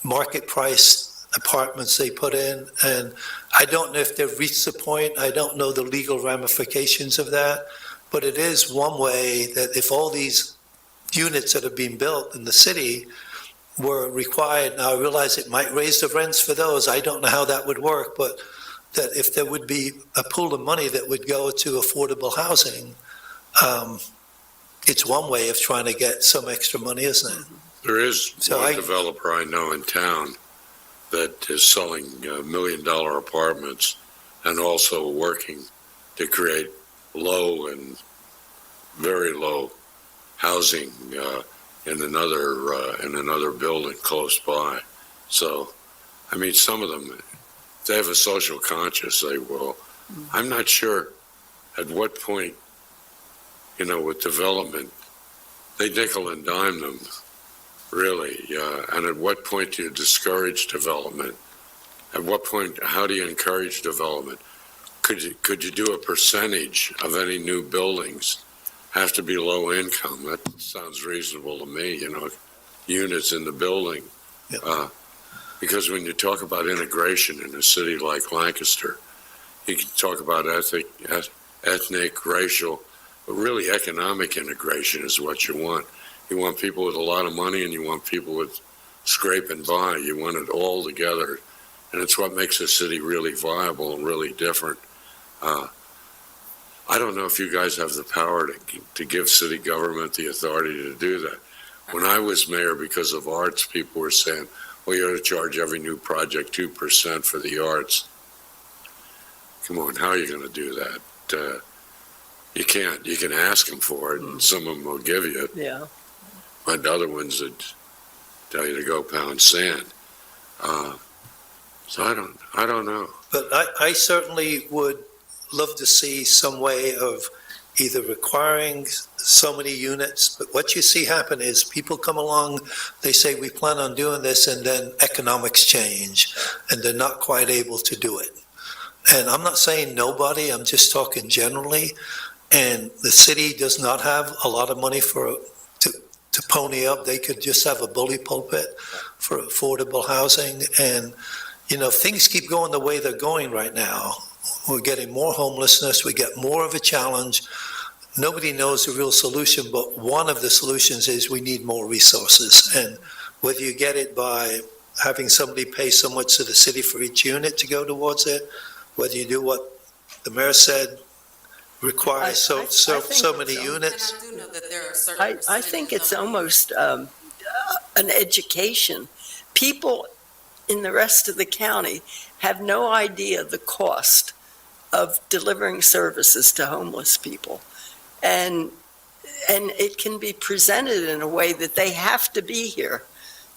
market price apartments they put in. And I don't know if they've reached the point. I don't know the legal ramifications of that. But it is one way that if all these units that are being built in the city were required, now I realize it might raise the rents for those. I don't know how that would work, but that if there would be a pool of money that would go to affordable housing, it's one way of trying to get some extra money, isn't it? there is So one I- developer I know in town that is selling $1 million apartments and also working to create low and very low housing in another building close by. So, I mean, some of them, if they have a social conscience, they will. I'm not sure at what point, with development, they nickel and dime them, really. And at what point do you discourage development? At what point, how do you encourage development? Could you do a percentage of any new buildings have to be low income? That sounds reasonable to me, units in the building. Yeah. Because when you talk about integration in a city like Lancaster, you can talk about ethnic, racial, but really economic integration is what you want. You want people with a lot of money and you want people with scraping by. You want it all together. And it's what makes a city really viable and really different. I don't know if you guys have the power to give city government the authority to do that. When I was mayor, because of arts, people were saying, well, you ought to charge every new project 2% for the arts. Come on, how are you going to do that? You can't. You can ask them for it, and some of them will give you it, Yeah. but other ones would tell you to go pound sand. So I don't know. But I certainly would love to see some way of either requiring so many units, but what you see happen is people come along, they say, we plan on doing this, and then economics change, and they're not quite able to do it. And I'm not saying nobody, I'm just talking generally, and the city does not have a lot of money to pony up. They could just have a bully pulpit for affordable housing, and, things keep going the way they're going right now. We're getting more homelessness, we get more of a challenge. Nobody knows the real solution, but one of the solutions is we need more resources. And whether you get it by having somebody pay so much to the city for each unit to go towards it, whether you do what the mayor said, require so many units. And I do know that there are certain. I think it's percentages of- almost an education. People in the rest of the county have no idea the cost of delivering services to homeless people. And it can be presented in a way that they have to be here.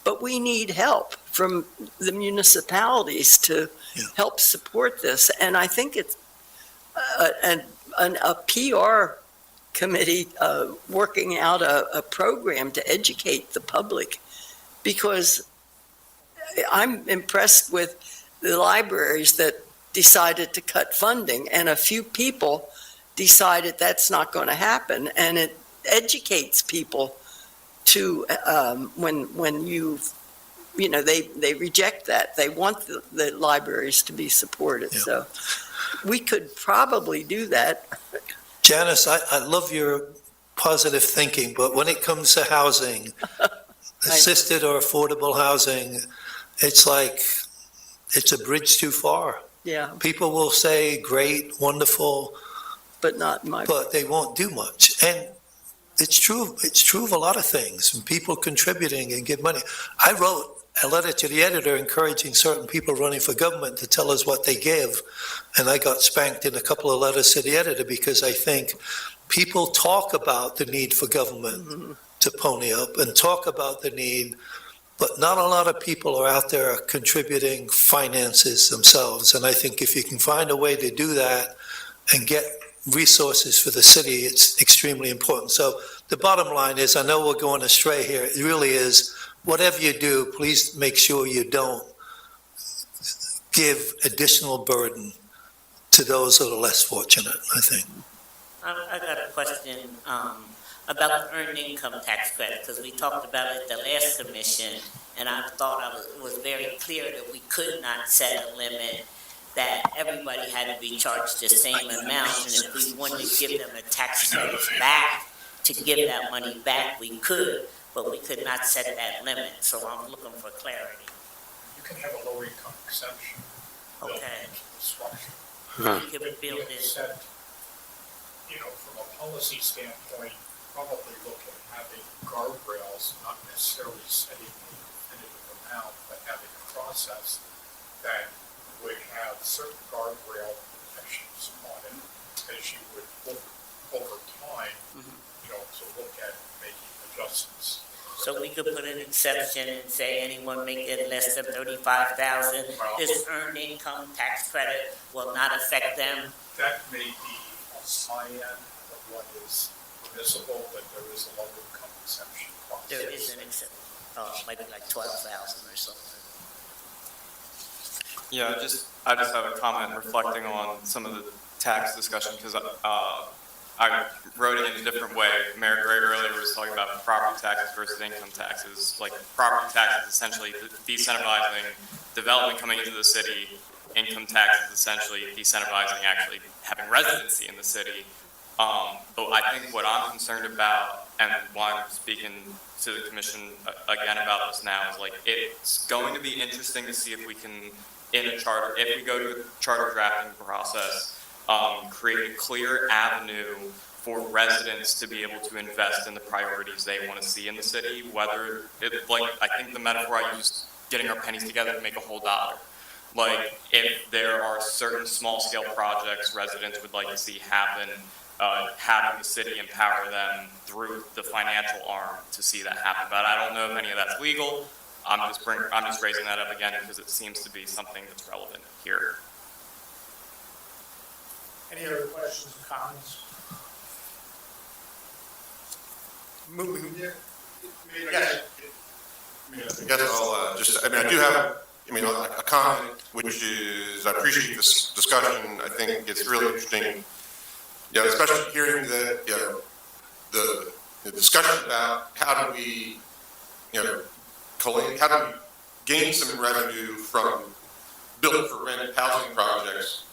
But we need help from the municipalities to help support this. And I think it's a PR committee working out a program to educate the public, because I'm impressed with the libraries that decided to cut funding, and a few people decided that's not going to happen, and educates people to, when they reject that. They want the libraries to be supported, Yeah. so we could probably do that. Janice, I love your positive thinking, but when it comes to housing, assisted or affordable housing, it's like, it's a bridge too far. Yeah, People will say, great, wonderful, but not in my, but they won't do much. And it's true of a lot of things, and people contributing and give money. I wrote a letter to the editor encouraging certain people running for government to tell us what they give, and I got spanked in a couple of letters to the editor because I think people talk about the need for government to pony up and talk about the need, but not a lot of people are out there contributing finances themselves. And I think if you can find a way to do that and get resources for the city, it's extremely important. So the bottom line is, I know we're going astray here. It really is, whatever you do, please make sure you don't give additional burden to those that are less fortunate, I think. I got a question about the earned income tax credit, because we talked about it at the last submission, and I thought it was very clear that we could not set a limit, that everybody had to be charged the same amount, and if we wanted to give them a tax credit back, to give that money back, we could, but we could not set that limit, so I'm looking for clarity. You can have a low income exemption. Okay. Structure. We could build in. Set, from a policy standpoint, probably look at having guardrails, not necessarily setting a definitive amount, but having a process that would have certain guardrail protections on it, as you would look over time, to look at making adjustments. So we could put an exception and say anyone making less than $35,000, this earned income tax credit will not affect them. That may be a high end of what is permissible, but there is a low income exemption process. There is an exception, maybe like 12,000 or something. Yeah, I just have a comment reflecting on some of the tax discussion, because I wrote it in a different way. Mayor Gray earlier was talking about property taxes versus income taxes. Like, property taxes essentially decentralizing development coming into the city. Income taxes essentially decentralizing actually having residency in the city. But I think what I'm concerned about, and why I'm speaking to the commission again about this now, is like, it's going to be interesting to see if we can, in a charter, if we go to a charter drafting process, create a clear avenue for residents to be able to invest in the priorities they want to see in the city, whether I think the metaphor I used, getting our pennies together to make a whole dollar. Like, if there are certain small scale projects residents would like to see happen, having the city empower them through the financial arm to see that happen. But I don't know if any of that's legal. I'm just raising that up again because it seems to be something that's relevant here. Any other questions or comments? Moving there. Yes. I guess I'll I do have a comment, which is, I appreciate this discussion. I think it's really interesting, especially hearing the discussion about how do we, how do we gain some revenue from build for rent housing projects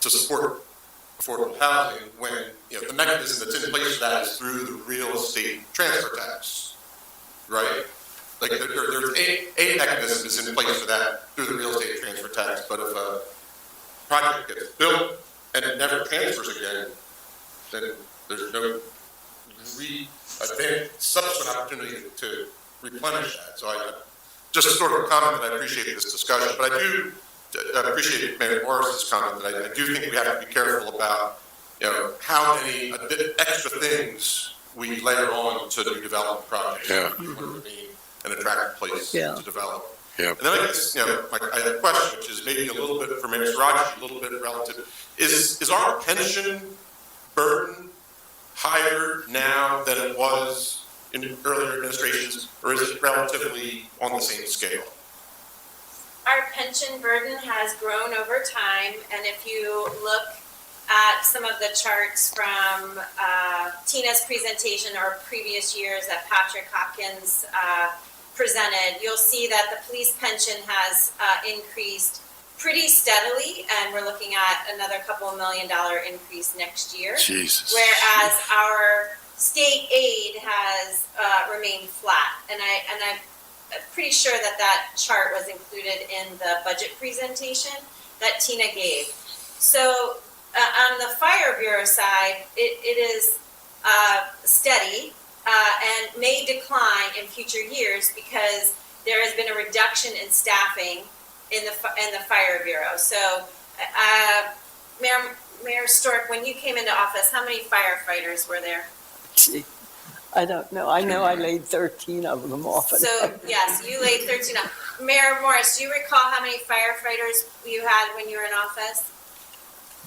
to support affordable housing when, the mechanism that's in place for that is through the real estate transfer tax, right? Like, there's a mechanism that's in place for that through the real estate transfer tax, but if a project gets built and it never transfers again, then there's no subsequent opportunity to replenish that. So just a sort of a comment that I appreciate this discussion, but I appreciate Mayor Morris's comment that I do think we have to be careful about, how many extra things we layer on to new development projects. Yeah. An attractive place to develop. Yeah. And then I guess, I have a question, which is maybe a little bit for Mayor Sirachi, a little bit relative. Is our pension burden higher now than it was in earlier administrations, or is it relatively on the same scale? Our pension burden has grown over time, and if you look at some of the charts from Tina's presentation or previous years that Patrick Hopkins presented, you'll see that the police pension has increased pretty steadily, and we're looking at another couple $1 million increase next year. Jesus. Whereas our state aid has remained flat, and I'm pretty sure that chart was included in the budget presentation that Tina gave. So on the Fire Bureau side, it is steady and may decline in future years because there has been a reduction in staffing in the Fire Bureau. So, Mayor Stork, when you came into office, how many firefighters were there? Gee, I don't know. I know I laid 13 of them off. So, yes, you laid 13 off. Mayor Morris, do you recall how many firefighters you had when you were in office?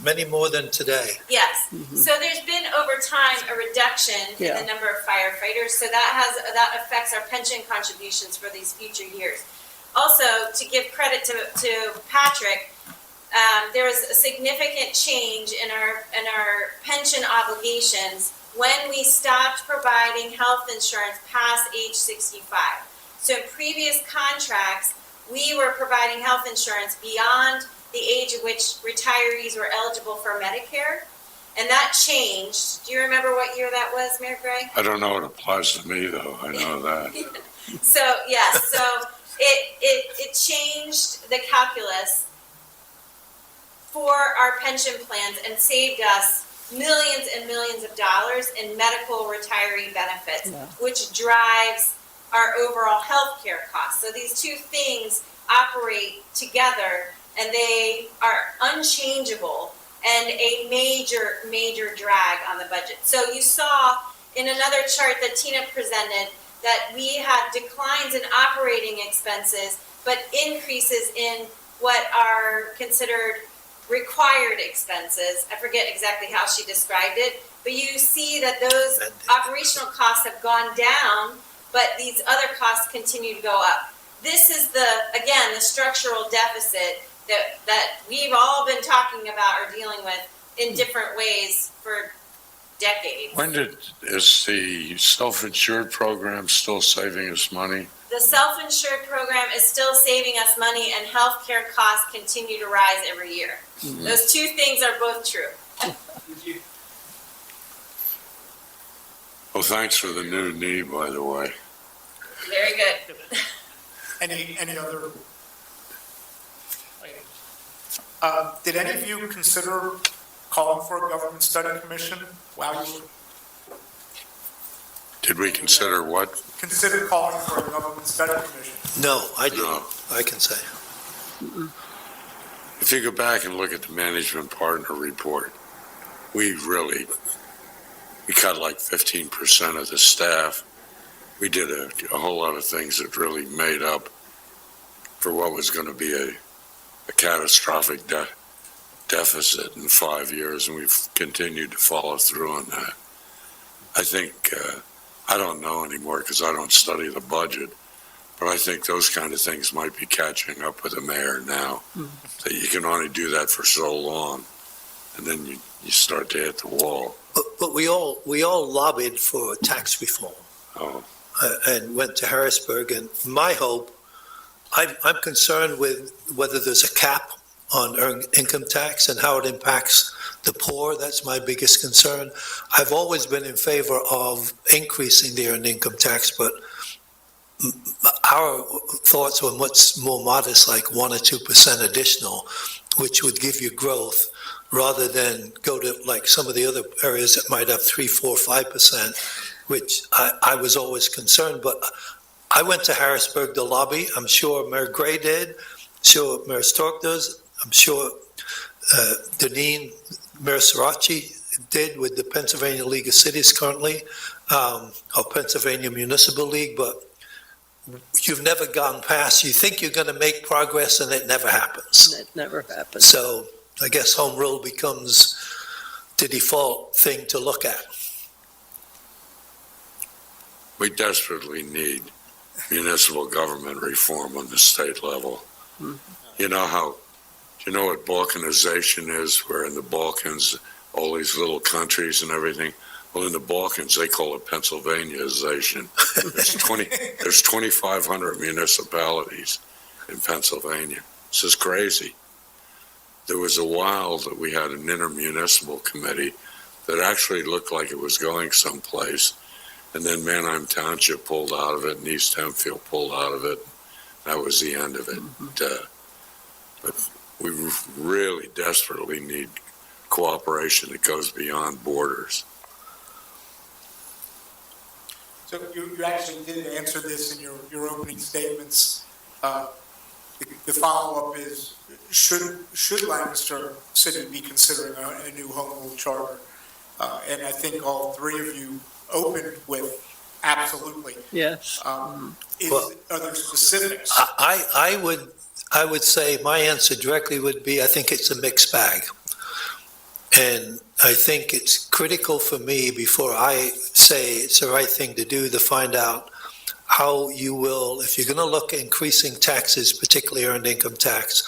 Many more than today. Yes. So there's been over time a reduction in the number of firefighters. So that affects our pension contributions for these future years. Also, to give credit to Patrick, there was a significant change in our pension obligations when we stopped providing health insurance past age 65. So in previous contracts, we were providing health insurance beyond the age at which retirees were eligible for Medicare, and that changed. Do you remember what year that was, Mayor Gray? I don't know what applies to me, though. I know that. So, yes, so it changed the calculus for our pension plans and saved us millions and millions of dollars in medical retiree benefits, which drives our overall health care costs. So these two things operate together, and they are unchangeable and a major drag on the budget. So you saw in another chart that Tina presented that we had declines in operating expenses, but increases in what are considered required expenses. I forget exactly how she described it, but you see that those operational costs have gone down, but these other costs continue to go up. This is the structural deficit that we've all been talking about or dealing with in different ways for decades. Is the self-insured program still saving us money? The self-insured program is still saving us money, and healthcare costs continue to rise every year. Those two things are both true. Well, thanks for the new knee, by the way. Very good. Any other? Did any of you consider calling for a government study commission? Did we consider what? Consider calling for a government study commission? No, I didn't. No. I can say. If you go back and look at the management partner report, we cut like 15% of the staff. We did a whole lot of things that really made up for what was going to be a catastrophic deficit in 5 years, and we've continued to follow through on that. I think, I don't know anymore because I don't study the budget, but I think those kind of things might be catching up with the mayor now. That you can only do that for so long, and then you start to hit the wall. But we all lobbied for tax reform. Oh. And went to Harrisburg, and my hope, I'm concerned with whether there's a cap on earned income tax and how it impacts the poor. That's my biggest concern. I've always been in favor of increasing the earned income tax, but our thoughts were much more modest, like 1 or 2% additional, which would give you growth, rather than go to like some of the other areas that might have 3, 4, 5%, which I was always concerned. But I went to Harrisburg to lobby. I'm sure Mayor Gray did. I'm sure Mayor Stork does. I'm sure Deneen, Mayor Sirachi did with the Pennsylvania League of Cities currently, or Pennsylvania Municipal League, but you've never gone past. You think you're going to make progress, and it never happens. It never happens. So I guess home rule becomes the default thing to look at. We desperately need municipal government reform on the state level. You know how you know what balkanization is? Where in the Balkans, all these little countries and everything. Well, in the Balkans, they call it Pennsylvaniaization. There's 2,500 municipalities in Pennsylvania. This is crazy. There was a while that we had an intermunicipal committee that actually looked like it was going someplace. And then Manheim Township pulled out of it and East Hempfield pulled out of it. That was the end of it. But we really desperately need cooperation that goes beyond borders. So you actually did answer this in your opening statements. The follow-up is, should Lancaster City be considering a new home rule charter? And I think all three of you opened with absolutely. Yes. Are there specifics? I would say my answer directly would be, I think it's a mixed bag. And I think it's critical for me, before I say it's the right thing to do, to find out how you will, if you're going to look at increasing taxes, particularly earned income tax,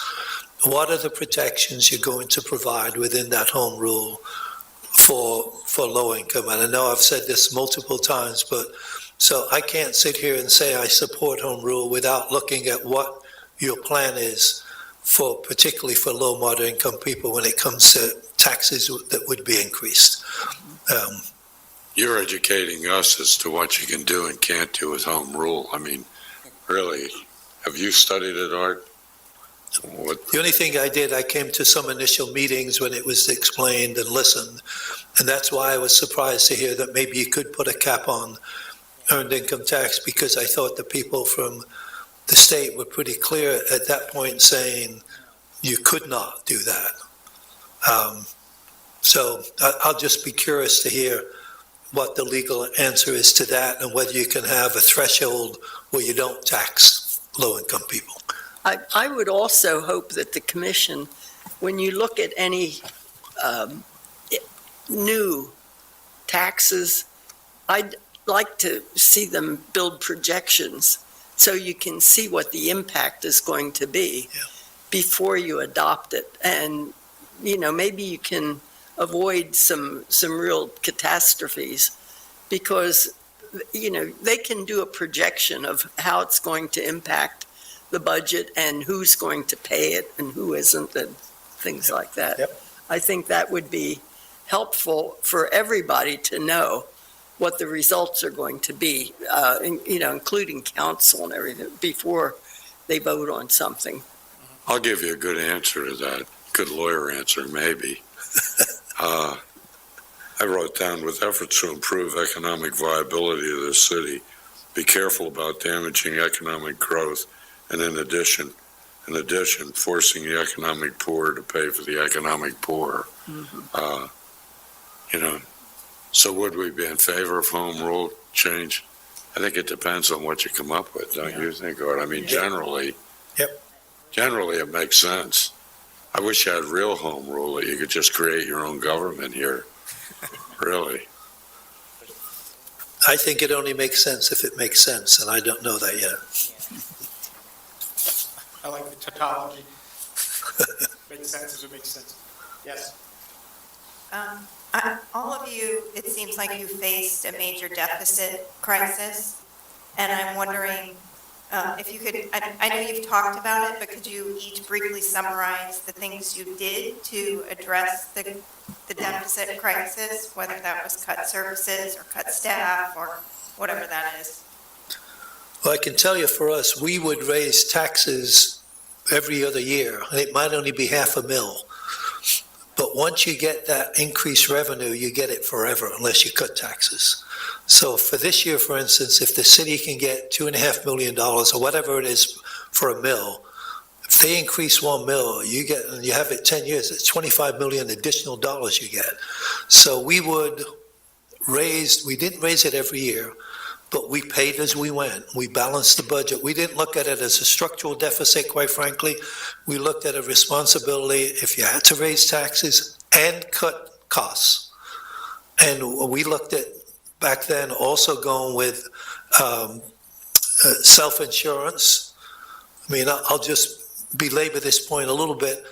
what are the protections you're going to provide within that home rule for low income? And I know I've said this multiple times, but so I can't sit here and say I support home rule without looking at what your plan is for, particularly for low moderate income people, when it comes to taxes that would be increased. You're educating us as to what you can do and can't do with home rule. I mean, really, have you studied it, Art? The only thing I did, I came to some initial meetings when it was explained and listened, and that's why I was surprised to hear that maybe you could put a cap on earned income tax, because I thought the people from the state were pretty clear at that point saying you could not do that. So I'll just be curious to hear what the legal answer is to that, and whether you can have a threshold where you don't tax low-income people. I would also hope that the commission, when you look at any new taxes, I'd like to see them build projections so you can see what the impact is going to be before you adopt it. And, you know, maybe you can avoid some real catastrophes, because, you know, they can do a projection of how it's going to impact the budget and who's going to pay it and who isn't, and things like that. Yep. I think that would be helpful for everybody to know what the results are going to be, you know, including council and everything, before they vote on something. I'll give you a good answer to that. Good lawyer answer, maybe. I wrote down, with efforts to improve economic viability of the city, be careful about damaging economic growth, and in addition, forcing the economic poor to pay for the economic poor. You know, so would we be in favor of home rule change? I think it depends on what you come up with, don't you think, Art? I mean, generally, generally it makes sense. I wish you had real home rule, that you could just create your own government here. Really. I think it only makes sense if it makes sense, and I don't know that yet. I like the tautology. Makes sense as it makes sense. Yes. All of you, it seems like you faced a major deficit crisis, and I'm wondering if you could, I know you've talked about it, but could you each briefly summarize the things you did to address the deficit crisis, whether that was cut services or cut staff or whatever that is? Well, I can tell you, for us, we would raise taxes every other year, and it might only be $500,000. But once you get that increased revenue, you get it forever unless you cut taxes. So for this year, for instance, if the city can get $2.5 million or whatever it is for a mill, if they increase $1 million, you get, and you have it 10 years, it's $25 million additional dollars you get. So we would raise, we didn't raise it every year, but we paid as we went. We balanced the budget. We didn't look at it as a structural deficit, quite frankly. We looked at a responsibility if you had to raise taxes and cut costs. And we looked at, back then, also going with self-insurance. I mean, I'll just belabor this point a little bit.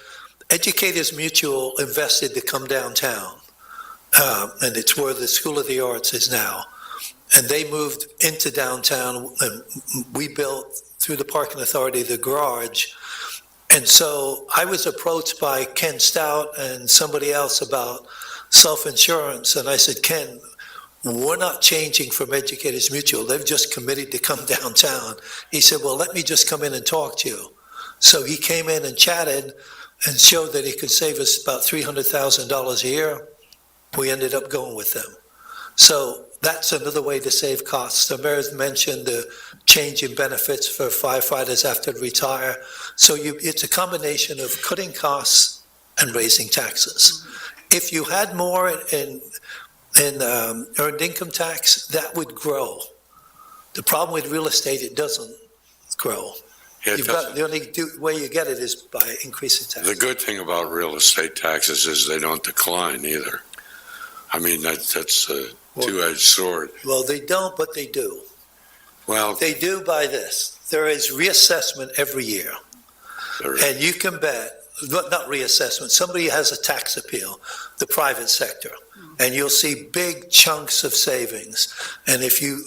Educators Mutual invested to come downtown, and it's where the School of the Arts is now. And they moved into downtown, and we built, through the parking authority, the garage. And so I was approached by Ken Stout and somebody else about self-insurance, and I said, Ken, we're not changing from Educators Mutual. They've just committed to come downtown. He said, well, let me just come in and talk to you. So he came in and chatted and showed that he could save us about $300,000 a year. We ended up going with them. So that's another way to save costs. The mayor's mentioned the change in benefits for firefighters after they retire. So it's a combination of cutting costs and raising taxes. If you had more in earned income tax, that would grow. The problem with real estate, it doesn't grow. The only way you get it is by increasing taxes. The good thing about real estate taxes is they don't decline either. I mean, that's a two-edged sword. Well, they don't, but they do. Well, They do by this. There is reassessment every year. And you can bet, not reassessment, somebody has a tax appeal, the private sector, and you'll see big chunks of savings. And if you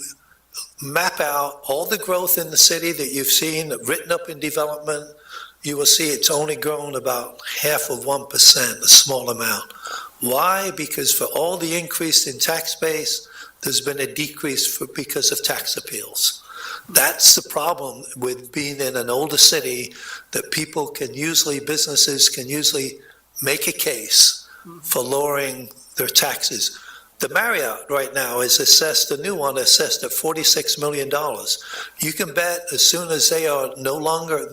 map out all the growth in the city that you've seen written up in development, you will see it's only grown about 0.5%, a small amount. Why? Because for all the increase in tax base, there's been a decrease because of tax appeals. That's the problem with being in an older city, that businesses can usually make a case for lowering their taxes. The Marriott right now is assessed, the new one assessed at $46 million. You can bet as soon as they are no longer,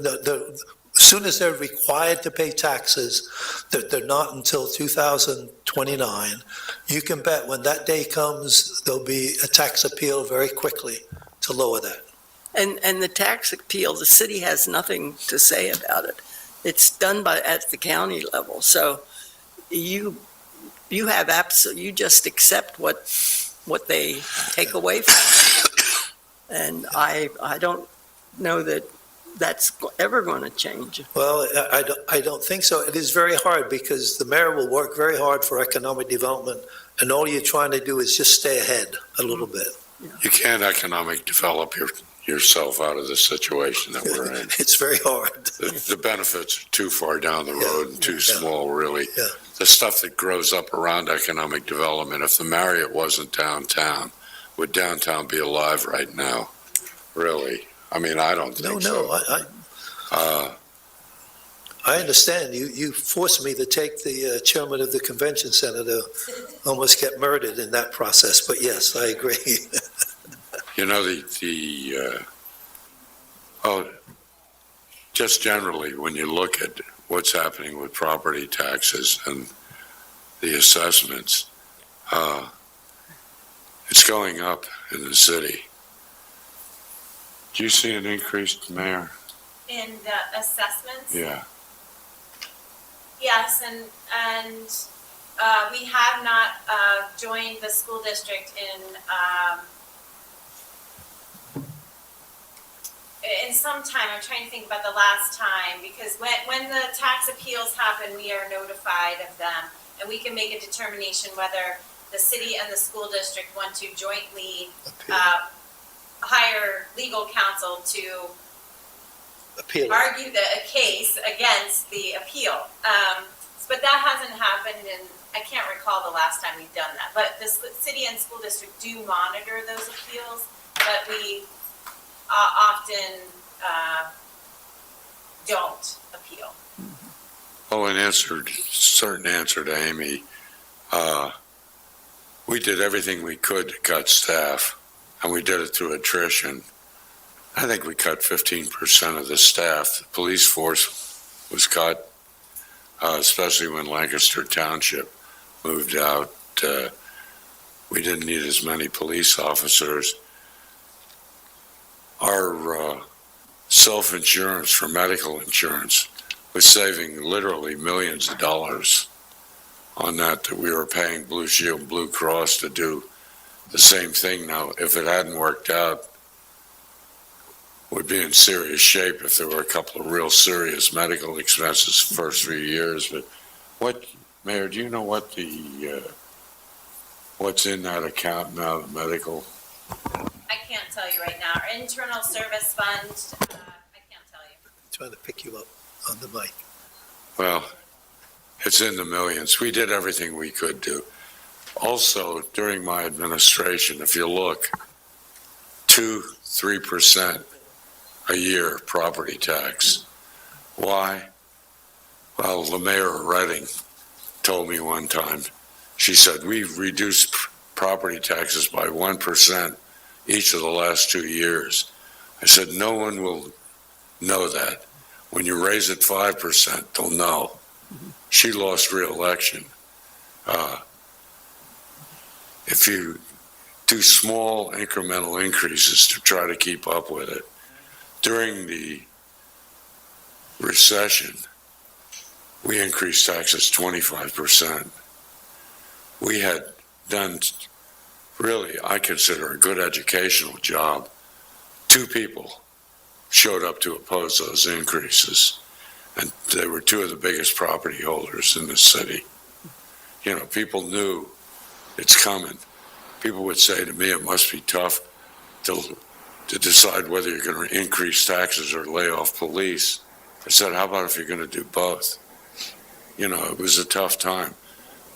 as soon as they're required to pay taxes, that they're not until 2029, you can bet when that day comes, there'll be a tax appeal very quickly to lower that. And the tax appeal, the city has nothing to say about it. It's done at the county level. So you just accept what they take away from you. And I don't know that that's ever going to change. Well, I don't think so. It is very hard because the mayor will work very hard for economic development, and all you're trying to do is just stay ahead a little bit. you can't economic develop yourself out of the situation that we're in. It's very hard. The benefits are too far down the road and too small, really. Yeah. The stuff that grows up around economic development, if the Marriott wasn't downtown, would downtown be alive right now? Really? I mean, I don't think so. I understand. You forced me to take the chairman of the convention center to almost get murdered in that process, but yes, I agree. You know, just generally, when you look at what's happening with property taxes and the assessments, it's going up in the city. Do you see an increase, Mayor? In the assessments? Yeah. Yes, and we have not joined the school district in some time. I'm trying to think about the last time, because when the tax appeals happen, we are notified of them, and we can make a determination whether the city and the school district want to jointly hire legal counsel to Appeal. argue a case against the appeal. But that hasn't happened, and I can't recall the last time we've done that. But the city and school district do monitor those appeals, but we often don't appeal. Oh, certain answer to Amy, we did everything we could to cut staff, and we did it through attrition. I think we cut 15% of the staff. The police force was cut, especially when Lancaster Township moved out. We didn't need as many police officers. Our self-insurance for medical insurance was saving literally millions of dollars on that we were paying Blue Shield, Blue Cross to do the same thing. Now, if it hadn't worked out, would be in serious shape if there were a couple of real serious medical expenses the first few years. But what, Mayor, do you know what what's in that account now, the medical? I can't tell you right now. Our internal service fund, I can't tell you. Trying to pick you up on the mic. Well, it's in the millions. We did everything we could do. Also, during my administration, if you look, 2-3% a year property tax. Why? Well, the mayor of Reading told me one time, she said, we've reduced property taxes by 1% each of the last 2 years. I said, no one will know that. When you raise it 5%, they'll know. She lost re-election. If you do small incremental increases to try to keep up with it, during the recession, we increased taxes 25%. We had done really, I consider, a good educational job. 2 people showed up to oppose those increases, and they were 2 of the biggest property holders in the city. You know, people knew it's coming. People would say to me, it must be tough to decide whether you're going to increase taxes or lay off police. I said, how about if you're going to do both? You know, it was a tough time,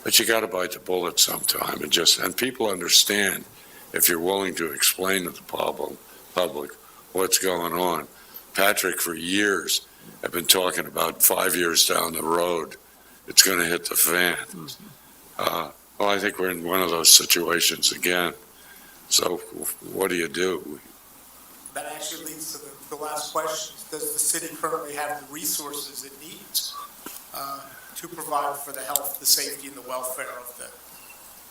but you got to bite the bullet sometime, and people understand if you're willing to explain to the public what's going on. Patrick, for years, have been talking about 5 years down the road, it's going to hit the fan. Well, I think we're in one of those situations again. So what do you do? That actually leads to the last question. Does the city currently have the resources it needs to provide for the health, the safety, and the welfare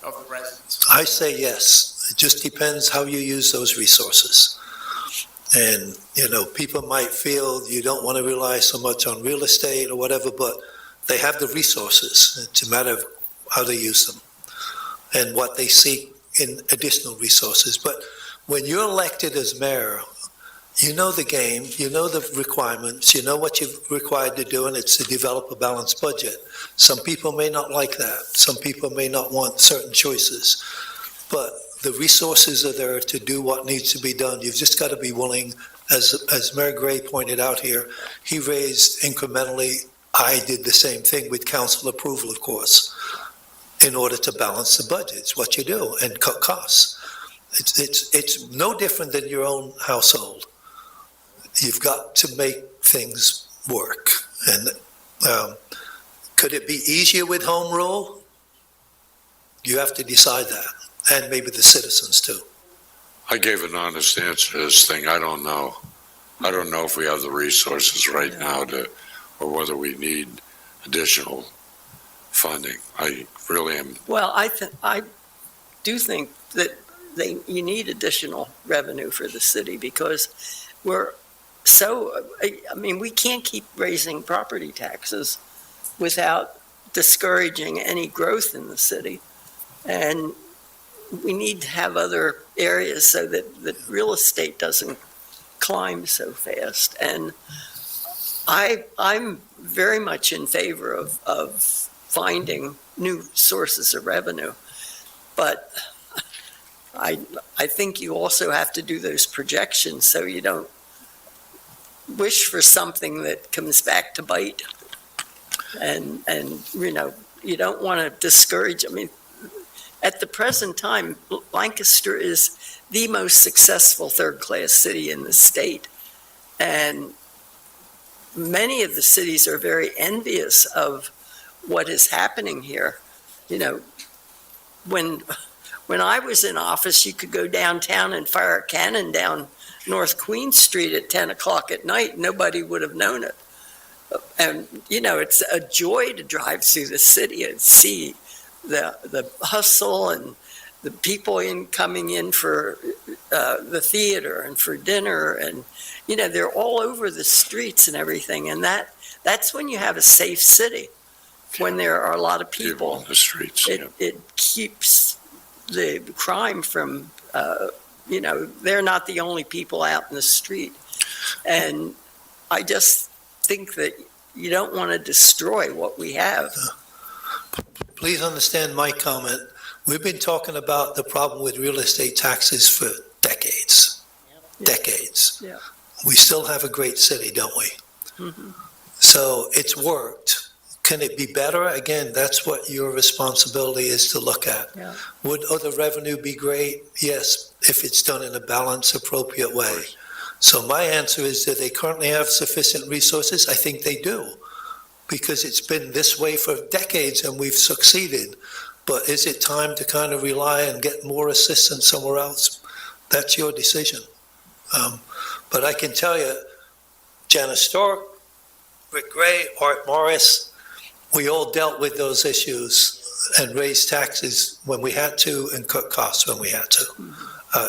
of the residents? I say yes. It just depends how you use those resources. And, you know, people might feel you don't want to rely so much on real estate or whatever, but they have the resources. It's a matter of how they use them and what they seek in additional resources. But when you're elected as mayor, you know the game, you know the requirements, you know what you're required to do, and it's to develop a balanced budget. Some people may not like that. Some people may not want certain choices. But the resources are there to do what needs to be done. You've just got to be willing, as Mayor Gray pointed out here, he raised incrementally. I did the same thing with council approval, of course, in order to balance the budget. It's what you do, and cut costs. It's no different than your own household. You've got to make things work. And could it be easier with home rule? You have to decide that, and maybe the citizens too. I gave an honest answer to this thing. I don't know. I don't know if we have the resources right now or whether we need additional funding. I really am. Well, I do think that you need additional revenue for the city because we can't keep raising property taxes without discouraging any growth in the city. And we need to have other areas so that real estate doesn't climb so fast. And I'm very much in favor of finding new sources of revenue. But I think you also have to do those projections so you don't wish for something that comes back to bite. And you know, you don't want to discourage. I mean, at the present time, Lancaster is the most successful third-class city in the state. And many of the cities are very envious of what is happening here. You know, when I was in office, you could go downtown and fire a cannon down North Queen Street at 10 o'clock at night. Nobody would have known it. And, you know, it's a joy to drive through the city and see the hustle and the people coming in for the theater and for dinner. And, you know, they're all over the streets and everything. And that's when you have a safe city, when there are a lot of people on the streets. It keeps the crime from, you know, they're not the only people out in the street. And I just think that you don't want to destroy what we have. Please understand my comment. We've been talking about the problem with real estate taxes for decades. Decades. Yeah. We still have a great city, don't we? Mhm. So it's worked. Can it be better? Again, that's what your responsibility is to look at. Yeah. Would other revenue be great? Yes, if it's done in a balanced, appropriate way. So my answer is that they currently have sufficient resources. I think they do, because it's been this way for decades and we've succeeded. But is it time to kind of rely and get more assistance somewhere else? That's your decision. But I can tell you, Janice Stork, Rick Gray, Art Morris, we all dealt with those issues and raised taxes when we had to and cut costs when we had to.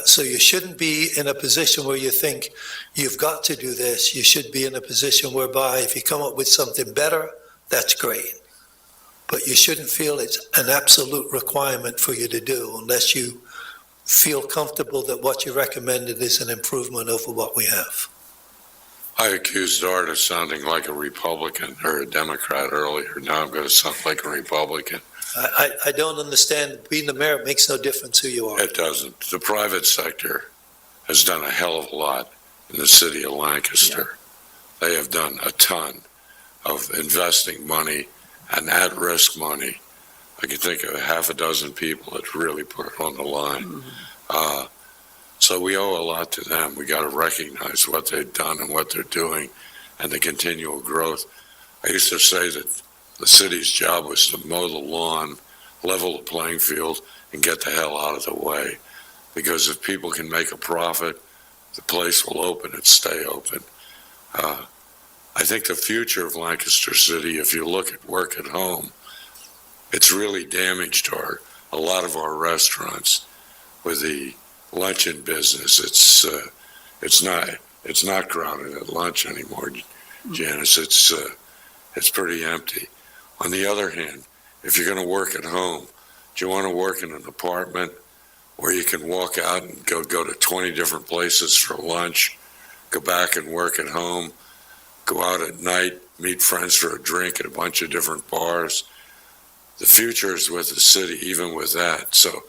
So you shouldn't be in a position where you think you've got to do this. You should be in a position whereby if you come up with something better, that's great. But you shouldn't feel it's an absolute requirement for you to do unless you feel comfortable that what you recommended is an improvement over what we have. I accused Art of sounding like a Republican or a Democrat earlier. Now I'm going to sound like a Republican. I don't understand. Being the mayor, it makes no difference who you are. It doesn't. The private sector has done a hell of a lot in the city of Lancaster. They have done a ton of investing money and at-risk money. I can think of half a dozen people that really put it on the line. So we owe a lot to them. We got to recognize what they've done and what they're doing and the continual growth. I used to say that the city's job was to mow the lawn, level the playing field, and get the hell out of the way. Because if people can make a profit, the place will open and stay open. I think the future of Lancaster City, if you look at work at home, it's really damaged a lot of our restaurants with the luncheon business. It's not crowded at lunch anymore, Janice. It's pretty empty. On the other hand, if you're going to work at home, do you want to work in an apartment where you can walk out and go to 20 different places for lunch, go back and work at home, go out at night, meet friends for a drink at a bunch of different bars? The future is with the city, even with that. So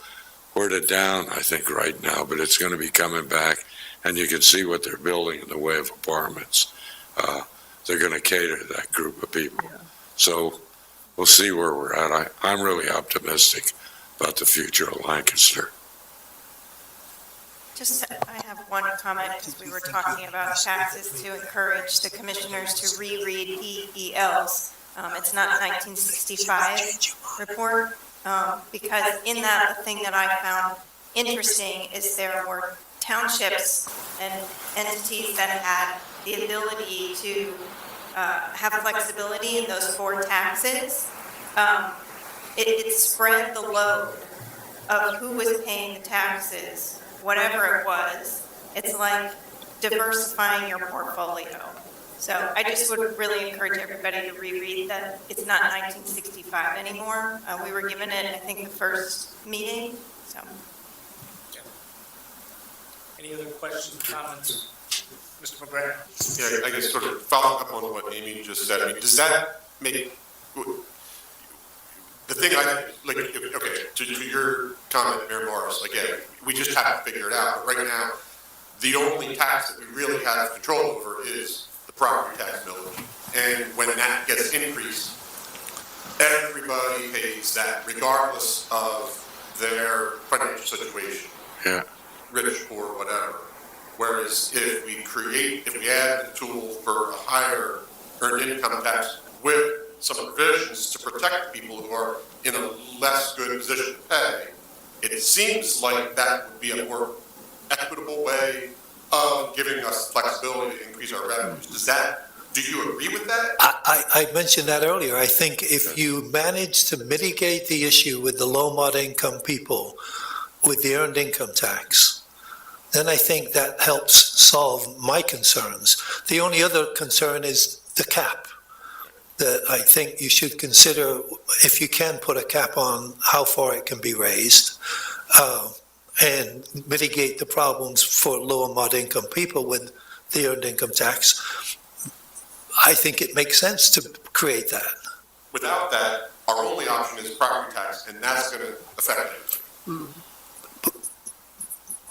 we're at a down, I think, right now, but it's going to be coming back, and you can see what they're building in the way of apartments. They're going to cater to that group of people. So we'll see where we're at. I'm really optimistic about the future of Lancaster. I have one comment, because we were talking about taxes to encourage the commissioners to reread PELs. It's not a 1965 report, because in that, the thing that I found interesting is there were townships and entities that had the ability to have flexibility in those four taxes. It spread the load of who was paying the taxes, whatever it was. It's like diversifying your portfolio. So I just would really encourage everybody to reread that. It's not 1965 anymore. We were given it, I think, the first meeting, so. Any other questions, comments? Mr. McGrath? Yeah, I guess sort of following up on what Amy just said, I mean, does that make, the thing okay, to your comment, Mayor Morris, again, we just have to figure it out. But right now, the only tax that we really have control over is the property tax millage. And when that gets increased, everybody pays that regardless of their financial situation. Yeah. Rich, poor, whatever. Whereas if we add the tool for a higher earned income tax with some provisions to protect people who are in a less good position to pay, it seems like that would be a more equitable way of giving us flexibility to increase our revenues. Do you agree with that? I mentioned that earlier. I think if you manage to mitigate the issue with the low mod income people with the earned income tax, then I think that helps solve my concerns. The only other concern is the cap. That I think you should consider, if you can put a cap on how far it can be raised, and mitigate the problems for lower mod income people when the earned income tax, I think it makes sense to create that. Without that, our only option is property tax, and that's gonna affect everything.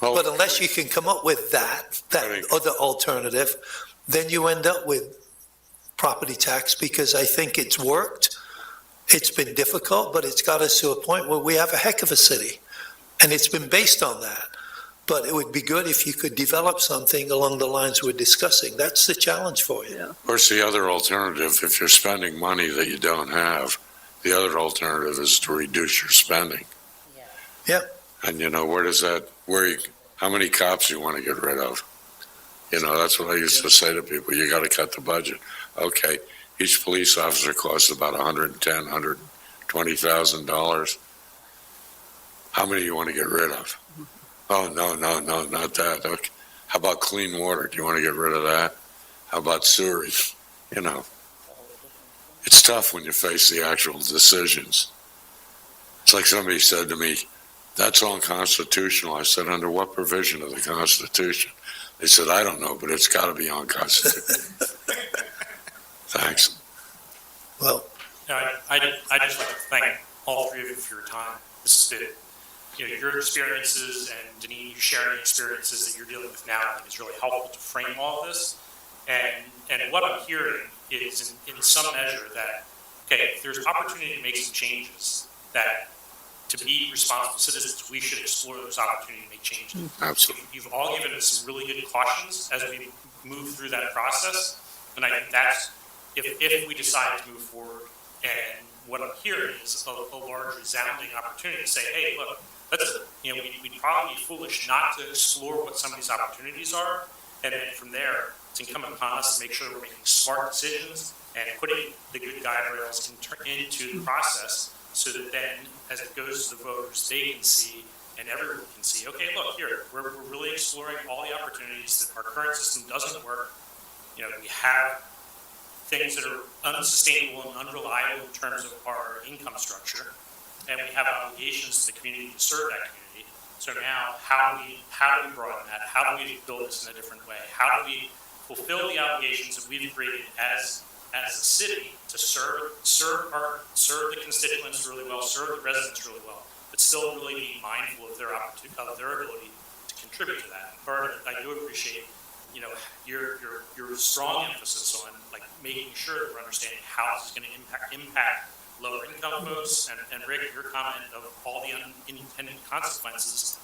Well, But unless you can come up with that other alternative, then you end up with property tax, because I think it's worked. It's been difficult, but it's got us to a point where we have a heck of a city. And it's been based on that. But it would be good if you could develop something along the lines we're discussing. That's the challenge for you. Of course, the other alternative, if you're spending money that you don't have, the other alternative is to reduce your spending. Yeah. And how many cops you want to get rid of? That's what I used to say to people. You got to cut the budget. Okay, each police officer costs about $110,000, $120,000. How many do you want to get rid of? Oh, no, not that. Okay. How about clean water? Do you want to get rid of that? How about sewage? It's tough when you face the actual decisions. It's like somebody said to me, that's unconstitutional. I said, under what provision of the Constitution? They said, I don't know, but it's got to be unconstitutional. Thanks. Well, I'd just like to thank all three of you for your time. This has been, your experiences, and Deneen, you sharing the experiences that you're dealing with now, I think is really helpful to frame all of this. And what I'm hearing is in some measure that, okay, if there's opportunity to make some changes, that to be responsible citizens, we should explore those opportunities to make changes. Absolutely. You've all given us some really good cautions as we move through that process. And I think that's, if we decide to move forward, and what I'm hearing is a large resounding opportunity to say, hey, look, we'd probably be foolish not to explore what some of these opportunities are. And then from there, it's incumbent upon us to make sure we're making smart decisions and putting the good guardrails into the process, so that then, as it goes to the voters, they can see and everyone can see, okay, look, here, we're really exploring all the opportunities that our current system doesn't work. We have things that are unsustainable and unreliable in terms of our income structure, and we have obligations to the community to serve that community. So now, how do we broaden that? How do we build this in a different way? How do we fulfill the obligations that we've created as a city to serve the constituents really well, serve the residents really well, but still really be mindful of their ability to contribute to that? Bert, I do appreciate, your strong emphasis on making sure that we're understanding how this is going to impact lower income folks, and Rick, your comment of all the unintended consequences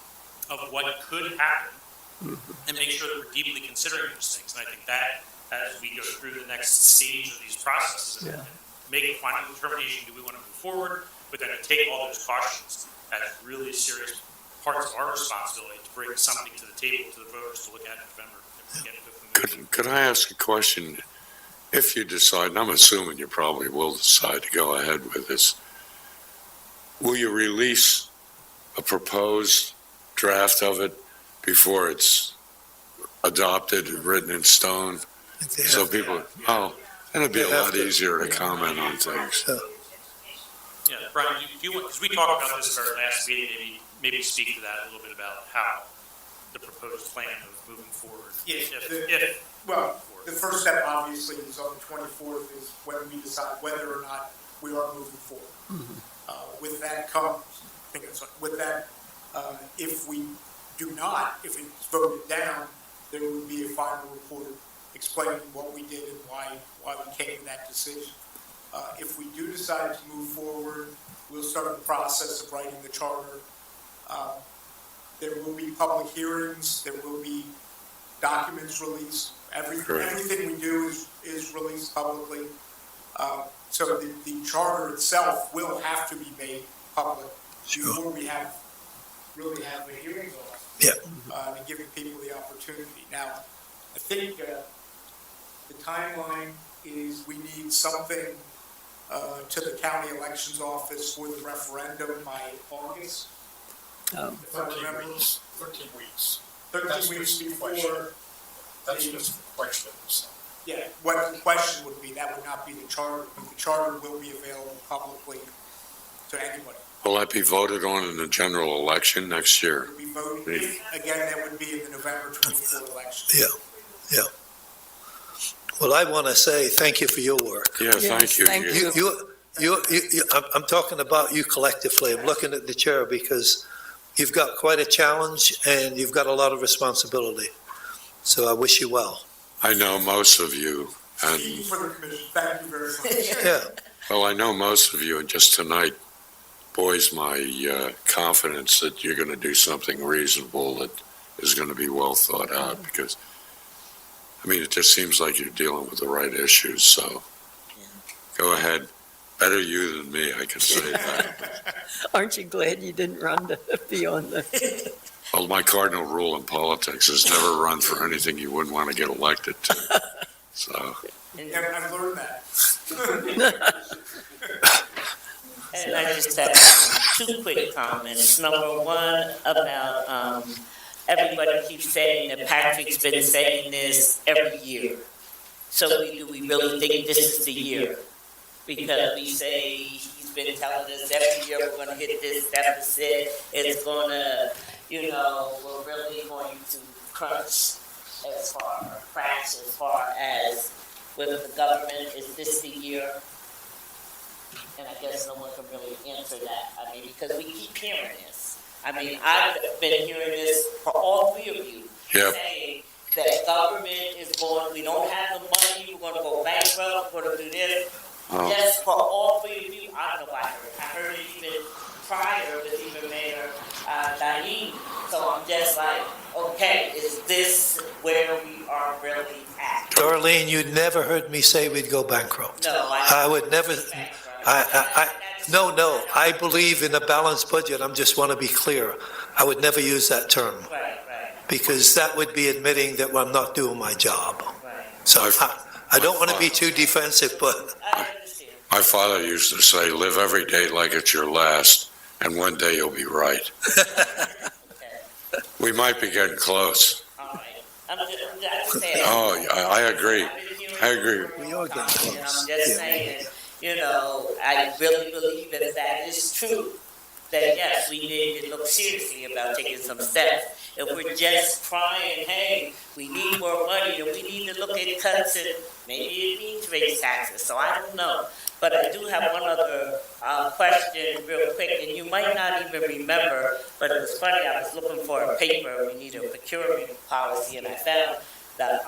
of what could happen, and make sure that we're deeply considering those things. And I think that, as we go through the next stage of these processes, and make a final determination, do we want to move forward, but then to take all those cautions as really serious parts of our responsibility to bring something to the table to the voters to look at in November. Could I ask a question? If you decide, and I'm assuming you probably will decide to go ahead with this, will you release a proposed draft of it before it's adopted, written in stone? So people, then it'd be a lot easier to comment on things. Yeah, Brian, do you want, because we talked about this at our last meeting, maybe speak to that a little bit about how the proposed plan of moving forward. Well, the first step obviously is on the 24th is when we decide whether or not we are moving forward. With that comes, if we do not, if it's voted down, there would be a final report explaining what we did and why we came to that decision. If we do decide to move forward, we'll start the process of writing the charter. There will be public hearings, there will be documents released. Everything we do is released publicly. So the charter itself will have to be made public before we really have the hearings on it. And giving people the opportunity. Now, I think the timeline is we need something to the county elections office for the referendum by August. If I remember. 13 weeks. 13 weeks before. That's just the question. Yeah, what the question would be, that would not be the charter, but the charter will be available publicly to anybody. Will that be voted on in the general election next year? It would be voted, again, that would be in the November 24th election. Yeah. Well, I want to say thank you for your work. Yeah, thank you. thank I'm talking about you collectively. I'm looking at the chair because you've got quite a challenge and you've got a lot of responsibility. So I wish you well. I know most of you, and, Speaking for the commission, thank you very much. Yeah. well, I know most of you, and just tonight buoys my confidence that you're going to do something reasonable that is going to be well thought out, because, I mean, it just seems like you're dealing with the right issues, so go ahead. Better you than me, I can say that. Aren't you glad you didn't run to be on the? Well, my cardinal rule in politics is never run for anything you wouldn't want to get elected to. So, Yeah, I've learned that. And I just have two quick comments. Number one, about, everybody keeps saying that Patrick's been saying this every year. So do we really think this is the year? Because we say he's been telling us every year we're gonna hit this deficit, it's gonna, we're really going to crash as far as with the government, is this the year? And I guess no one can really answer that, I mean, because we keep hearing this. I mean, I've been hearing this for all three of you, Yep. saying that government is going, we don't have the money, we're gonna go bankrupt, we're gonna do this. Oh. Yes, for all three of you, I don't know why I heard it even prior with even Mayor Diane. So I'm just like, okay, is this where we are really at? Darlene, you never heard me say we'd go bankrupt. No, I would never, no, I believe in a balanced budget. I just want to be clear. I would never use that term Right, because that would be admitting that I'm not doing my job. right. So I don't want to be too defensive, but I understand. my father used to say, live every day like it's your last, and one day you'll be right. Okay, We might be getting close. all right. I'm just saying. Oh, I agree. I've been hearing I agree. we are getting close. And I'm just saying, I really believe that that is true. That yes, we need to look seriously about taking some steps. If we're just crying, hey, we need more money, and we need to look at cuts, and maybe it means raise taxes, so I don't know. But I do have one other question real quick, and you might not even remember, but it was funny, I was looking for a paper, we need a procurement policy, and I found the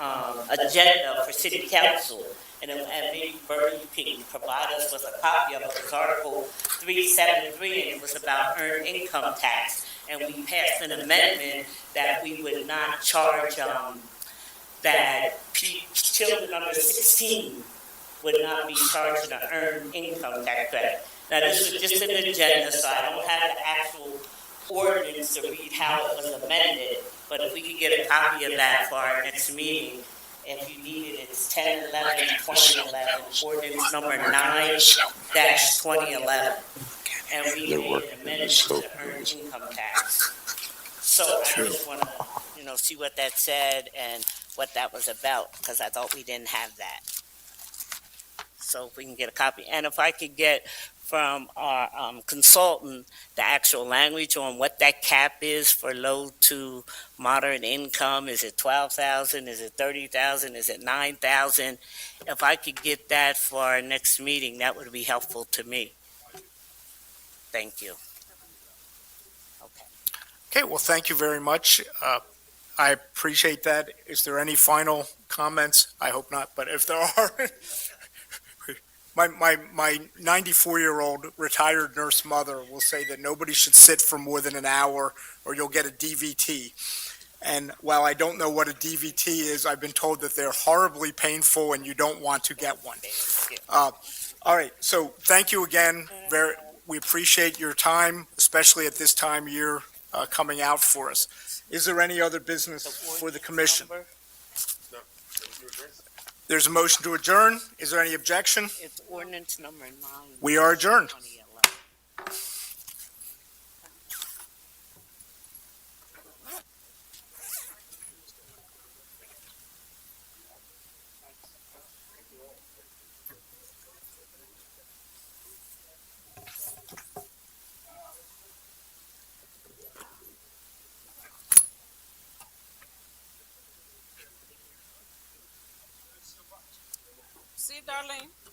agenda for city council. And maybe Bernie, you can provide us with a copy of it. It was Article 373, and it was about earned income tax. And we passed an amendment that we would not charge, that children under 16 would not be charged an earned income tax credit. Now, this was just an agenda, so I don't have the actual ordinance to read how it was amended. But if we could get a copy of that for our next meeting, if you need it, it's 10/11/2011, ordinance number 9-2011. And we They're made working an in amendment so to earn income tax. So I just want to, see what that said and what that was about, because I thought we didn't have that. So if we can get a copy, and if I could get from our consultant the actual language on what that cap is for low to moderate income. Is it 12,000? Is it 30,000? Is it 9,000? If I could get that for our next meeting, that would be helpful to me. Thank you. Okay. Okay, well, thank you very much. I appreciate that. Is there any final comments? I hope not, but if there are, my 94-year-old retired nurse mother will say that nobody should sit for more than an hour or you'll get a DVT. And while I don't know what a DVT is, I've been told that they're horribly painful and you don't want to get one. All right, so thank you again. We appreciate your time, especially at this time of year coming out for us. Is there any other business for the commission? There's a motion to adjourn. Is there any objection? It's ordinance number 9. We are adjourned. 2011. See you, Darlene.